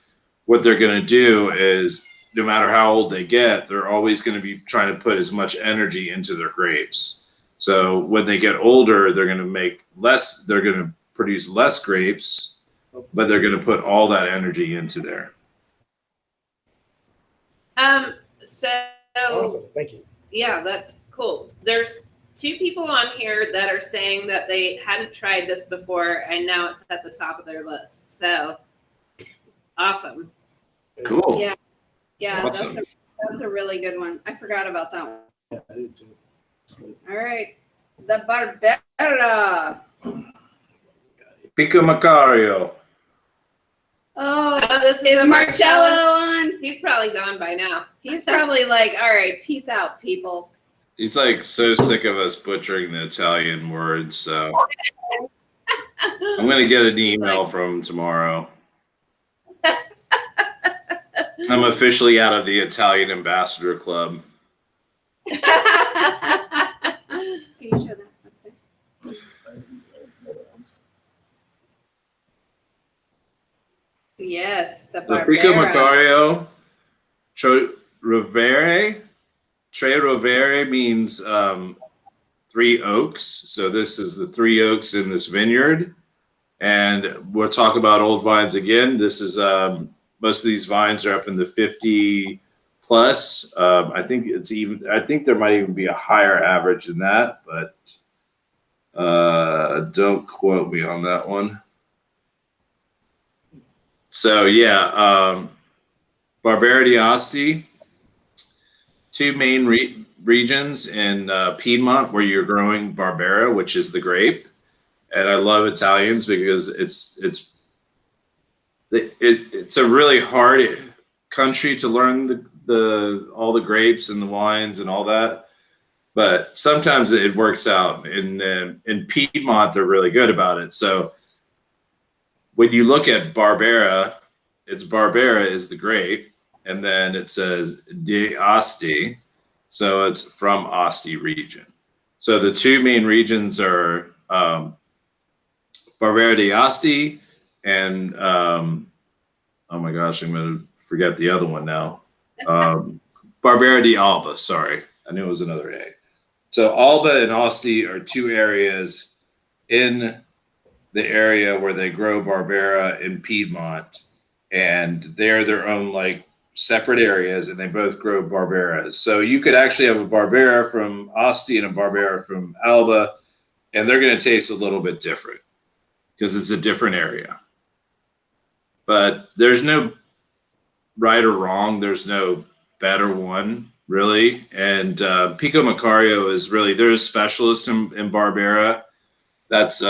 what they're going to do is, no matter how old they get, they're always going to be trying to put as much energy into their grapes. So when they get older, they're going to make less. They're going to produce less grapes, but they're going to put all that energy into there. So Awesome. Thank you. yeah, that's cool. There's 2 people on here that are saying that they hadn't tried this before, and now it's at the top of their list. So awesome. Cool. Yeah. Yeah, Awesome. that's a really good one. I forgot about that one. Yeah, I did too. All right. The Barbera. Pico Maccario. Oh, This is a Marcello on? He's probably gone by now. He's probably like, all right, peace out, people. He's like so sick of us butchering the Italian words. So I'm going to get an email from him tomorrow. I'm officially out of the Italian Ambassador Club. Can you show that? Okay. Yes, the The Pico Barbera. Maccario Roveri. Tre Roveri means 3 oaks. So this is the 3 oaks in this vineyard. And we'll talk about old vines again. This is most of these vines are up in the 50 plus. I think there might even be a higher average than that, but don't quote me on that one. So yeah, Barbera d'Asti, 2 main regions in Piedmont where you're growing Barbera, which is the grape. And I love Italians because it's a really hard country to learn all the grapes and the wines and all that. But sometimes it works out. In Piedmont, they're really good about it. So when you look at Barbera, Barbera is the grape, and then it says d'Asti, so it's from Asti region. So the 2 main regions are Barbera d'Asti and oh my gosh, I'm going to forget the other one now. Barbera d'Alba, sorry. I knew it was another A. So Alba and Asti are 2 areas in the area where they grow Barbera in Piedmont, and they're their own like separate areas, and they both grow Barberas. So you could actually have a Barbera from Asti and a Barbera from Alba, and they're going to taste a little bit different because it's a different area. But there's no right or wrong. There's no better one, really. And Pico Maccario is really, they're a specialist in Barbera. That's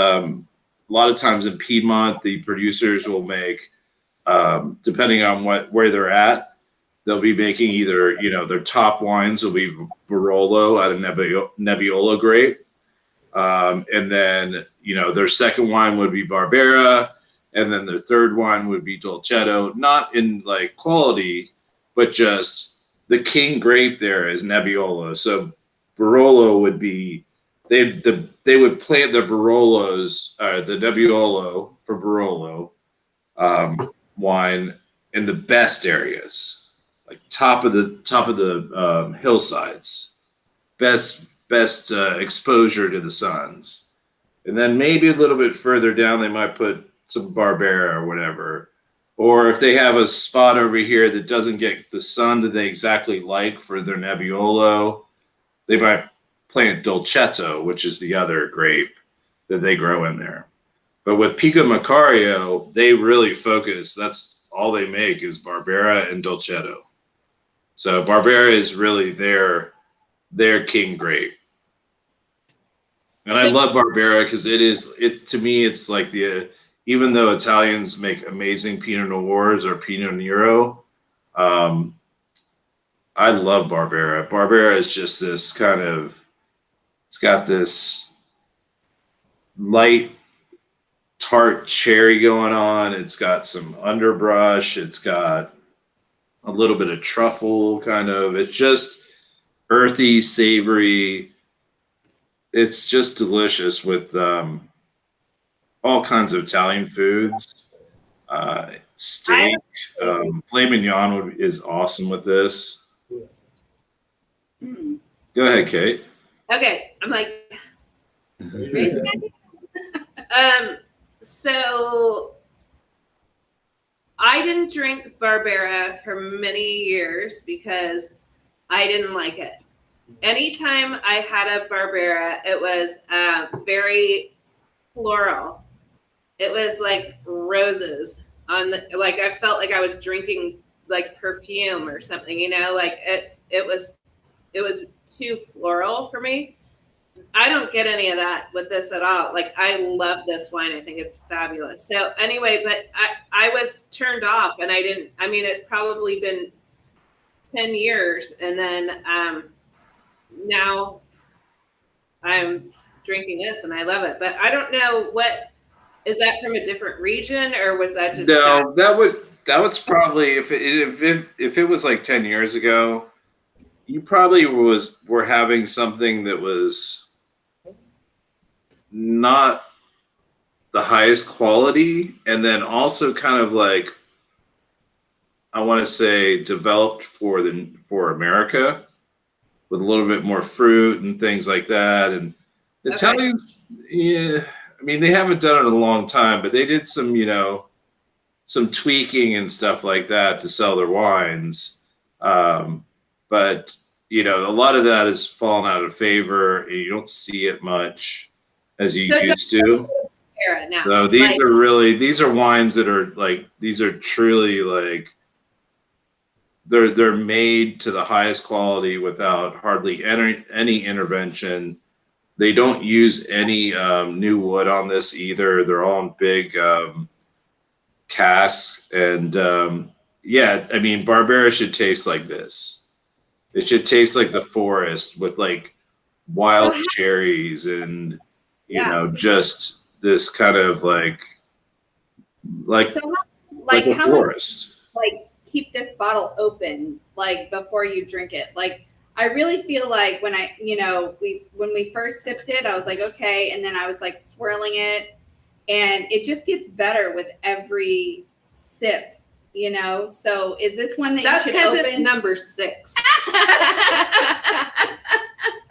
a lot of times in Piedmont, the producers will make, depending on where they're at, they'll be making either, their top wines will be Barolo out of Nebbiolo grape. And then, their second wine would be Barbera. And then their third wine would be Dolcetto, not in like quality, but just the king grape there is Nebbiolo. So Barolo would be, they would plant the Barolos, the Nebbiolo for Barolo wine in the best areas, like top of the hillsides, best exposure to the suns. And then maybe a little bit further down, they might put some Barbera or whatever. Or if they have a spot over here that doesn't get the sun that they exactly like for their Nebbiolo, they might plant Dolcetto, which is the other grape that they grow in there. But with Pico Maccario, they really focus. That's all they make is Barbera and Dolcetto. So Barbera is really their king grape. And I love Barbera because to me, it's like even though Italians make amazing Pinot Noirs or Pinot Nero, I love Barbera. Barbera is just this kind of, it's got this light tart cherry going on. It's got some underbrush. It's got a little bit of truffle kind of. It's just earthy, savory. It's just delicious with all kinds of Italian foods. Steak, filet mignon is awesome with this. Go ahead, Kate. Okay, I'm like, so I didn't drink Barbera for many years because I didn't like it. Anytime I had a Barbera, it was very floral. It was like roses on the, like I felt like I was drinking like perfume or something, you know, like it was too floral for me. I don't get any of that with this at all. Like I love this wine. I think it's fabulous. So anyway, but I was turned off and it's probably been 10 years. And then now I'm drinking this and I love it, but I don't know is that from a different region or was that just no? That was probably if it was like 10 years ago, you probably were having something that was not the highest quality, and then also kind of like I want to say developed for America with a little bit more fruit and things like that. And Italians, yeah. I mean, they haven't done it in a long time, but they did some, some tweaking and stuff like that to sell their wines. But, a lot of that has fallen out of favor, and you don't see it much as you used to. Now. So these are wines that are like, these are truly like, they're made to the highest quality without hardly any intervention. They don't use any new wood on this either. They're all in big casks. And Barbera should taste like this. It should taste like the forest with like wild cherries and, just this kind of like a forest. Like keep this bottle open, like before you drink it. Like, I really feel like when when we first sipped it, I was like, okay. And then I was like swirling it and it just gets better with every sip, So is this one that you should open? That's because it's number 6.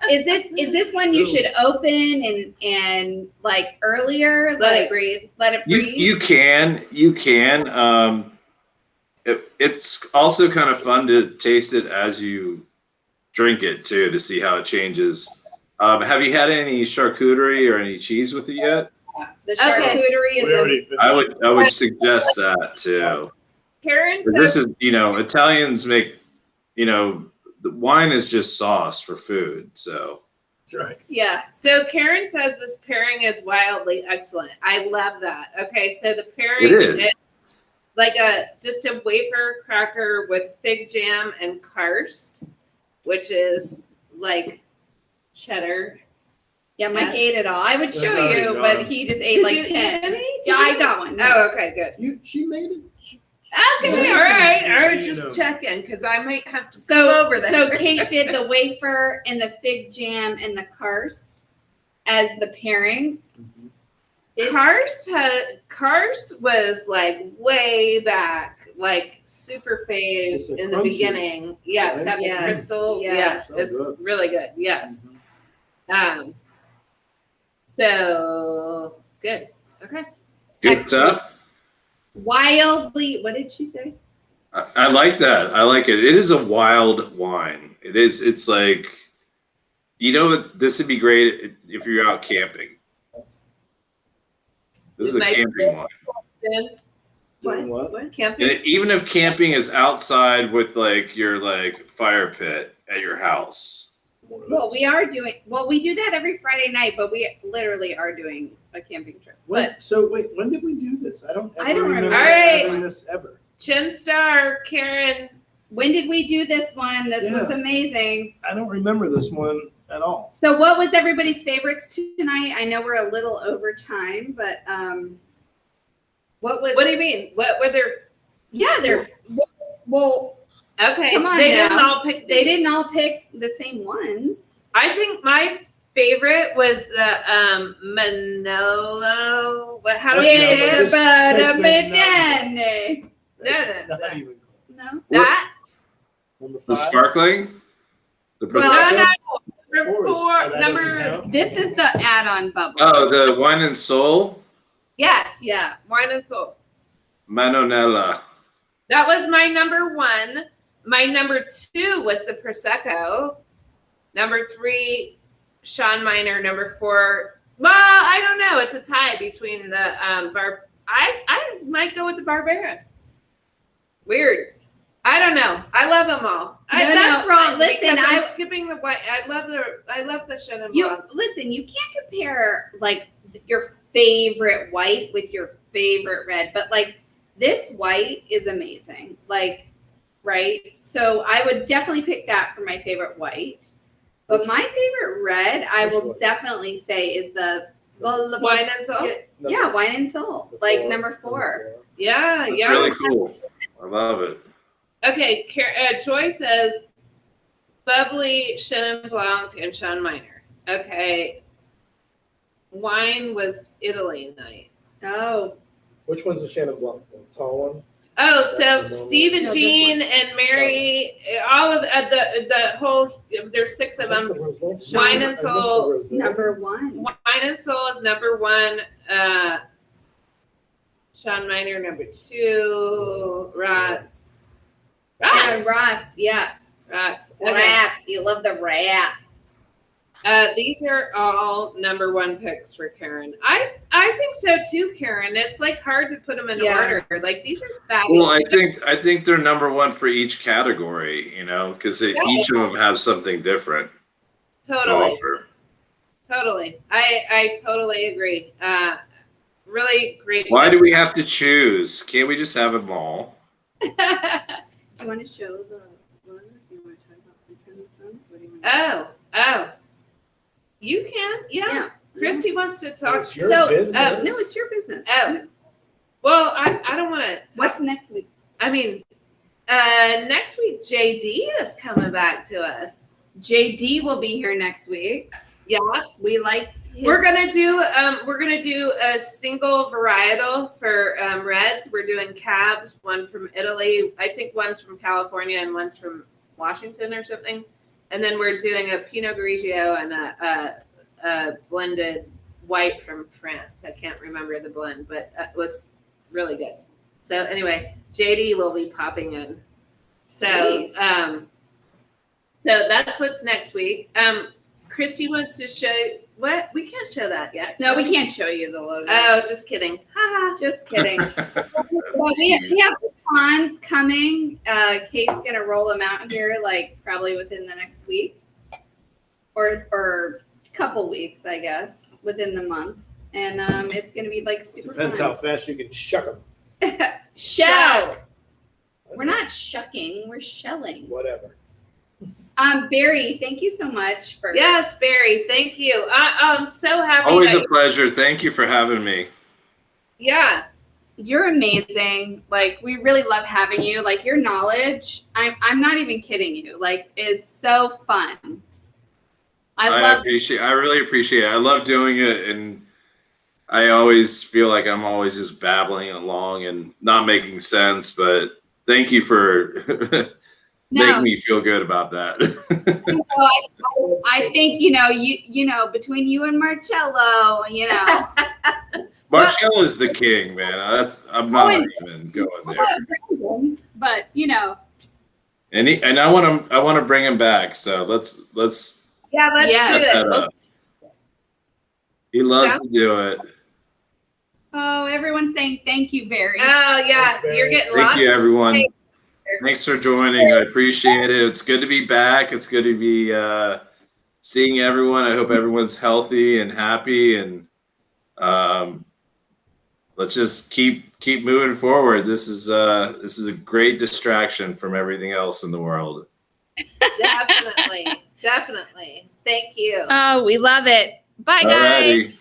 Is this one you should open and like earlier? Let it breathe. Let it breathe. You can. It's also kind of fun to taste it as you drink it too, to see how it changes. Have you had any charcuterie or any cheese with it yet? The charcuterie is. I would suggest that too. Karen says, this is Italians make the wine is just sauce for food, so. That's right. Yeah. So Karen says this pairing is wildly excellent. I love that. Okay, so the pairing is like just a wafer cracker with fig jam and karst, which is like cheddar. Yeah, Mike ate it all. I would show you, but he just ate like 10. Yeah, I got one. Oh, okay, good. She made it. Okay, all right. Just checking because I might have to go over that. So Kate did the wafer and the fig jam and the karst as the pairing. Karst was like way back, like super fave in the beginning. Yes, right? having crystals. Yes, So it's good. really good. Yes. So good. Okay. Good stuff. Wildly, what did she say? I like that. I like it. It is a wild wine. It is. It's like, this would be great if you're out camping. This is a camping wine. What? Camping? And even if camping is outside with like your like fire pit at your house. Well, we do that every Friday night, but we literally are doing a camping trip. So when did we do this? I don't remember All right. having this ever. Chin Star, Karen. When did we do this one? This was amazing. I don't remember this one at all. So what was everybody's favorites tonight? I know we're a little over time, but what do you mean? What were their? Yeah, well. Okay, come on they now. didn't all pick. They didn't all pick the same ones. I think my favorite was the Manoella. How do you say it? No. That? The sparkling? No. This is the add-on bubble. Oh, the wine and soul. Yes. Yeah. Wine and soul. Manoella. That was my number 1. My number 2 was the Prosecco. Number 3, Sean Minor. Number 4, well, I don't know. It's a tie between the I might go with the Barbera. Weird. I don't know. I love them all. That's wrong. Listen, I'm skipping the white. I love the Chenin Blanc. Listen, you can't compare like your favorite white with your favorite red, but like this white is amazing. Like, right? So I would definitely pick that for my favorite white. But my favorite red, I will definitely say, is the Wine and soul. Yeah, wine and soul. Like number 4. Yeah, That's yeah. really cool. I love it. Okay, Joy says bubbly, Chenin Blanc, and Sean Minor. Okay. Wine was Italy night. Oh. Which one's the Chenin Blanc? The tall one? Oh, so That's the Steve and No, Jean and Mary, all of the whole, there's 6 of What's them. the rosé? Wine and I missed the soul. rosé. Number 1. Wine and soul is number 1. Sean Minor number 2. Raats. Yeah, Raats. Yeah. Raats. Okay. Rats. You love the rats. These are all number 1 picks for Karen. I think so too, Karen. It's like hard to put them in order. Like these are fabulous. Well, I think they're number 1 for each category, you know, because each of them have something different Totally. to offer. Totally. I totally agree. Really great. Why do we have to choose? Can't we just have them all? Do you want to show the one? Do you want to talk about Vincent and Sons? What do you want to Oh. You can. Yeah. Christy wants to talk. It's your business. No, it's your business. Oh. Well, I don't want to. What's next week? I mean, next week JD is coming back to us. JD will be here next week. Yeah. We like We're gonna do a single varietal for reds. We're doing cabs, one from Italy, I think one's from California and one's from Washington or something. And then we're doing a Pinot Grigio and a blended white from France. I can't remember the blend, but it was really good. So anyway, JD will be popping in. So so that's what's next week. Christy wants to show what we can't show that yet. No, we can't show you the logo. Oh, just kidding. Haha. Just kidding. Well, we have ponds coming. Kate's gonna roll them out here, like probably within the next week, or a couple weeks, I guess, within the month. And it's gonna be like super. Depends fun. how fast you can shuck them. Shell. We're not shucking. We're shelling. Whatever. Barry, thank you so much for. Yes, Barry, thank you. I'm so happy. Always a pleasure. Thank you for having me. Yeah. You're amazing. Like, we really love having you. Like, your knowledge, I'm not even kidding you, like, is so fun. I really appreciate it. I love doing it, and I always feel like I'm always just babbling along and not making sense, but thank you for making me feel good about that. I think, you know, between you and Marcello, Marcello is the king, man. I'm not even going there. But And I want to bring him back. So let's do it. He loves to do it. Oh, everyone's saying thank you, Barry. Oh yeah, you're getting lots. Thank you, everyone. Thanks for joining. I appreciate it. It's good to be back. It's good to be seeing everyone. I hope everyone's healthy and happy, and let's just keep moving forward. This is a great distraction from everything else in the world. Definitely. Thank you. Oh, we love it. Bye, guys. Alrighty.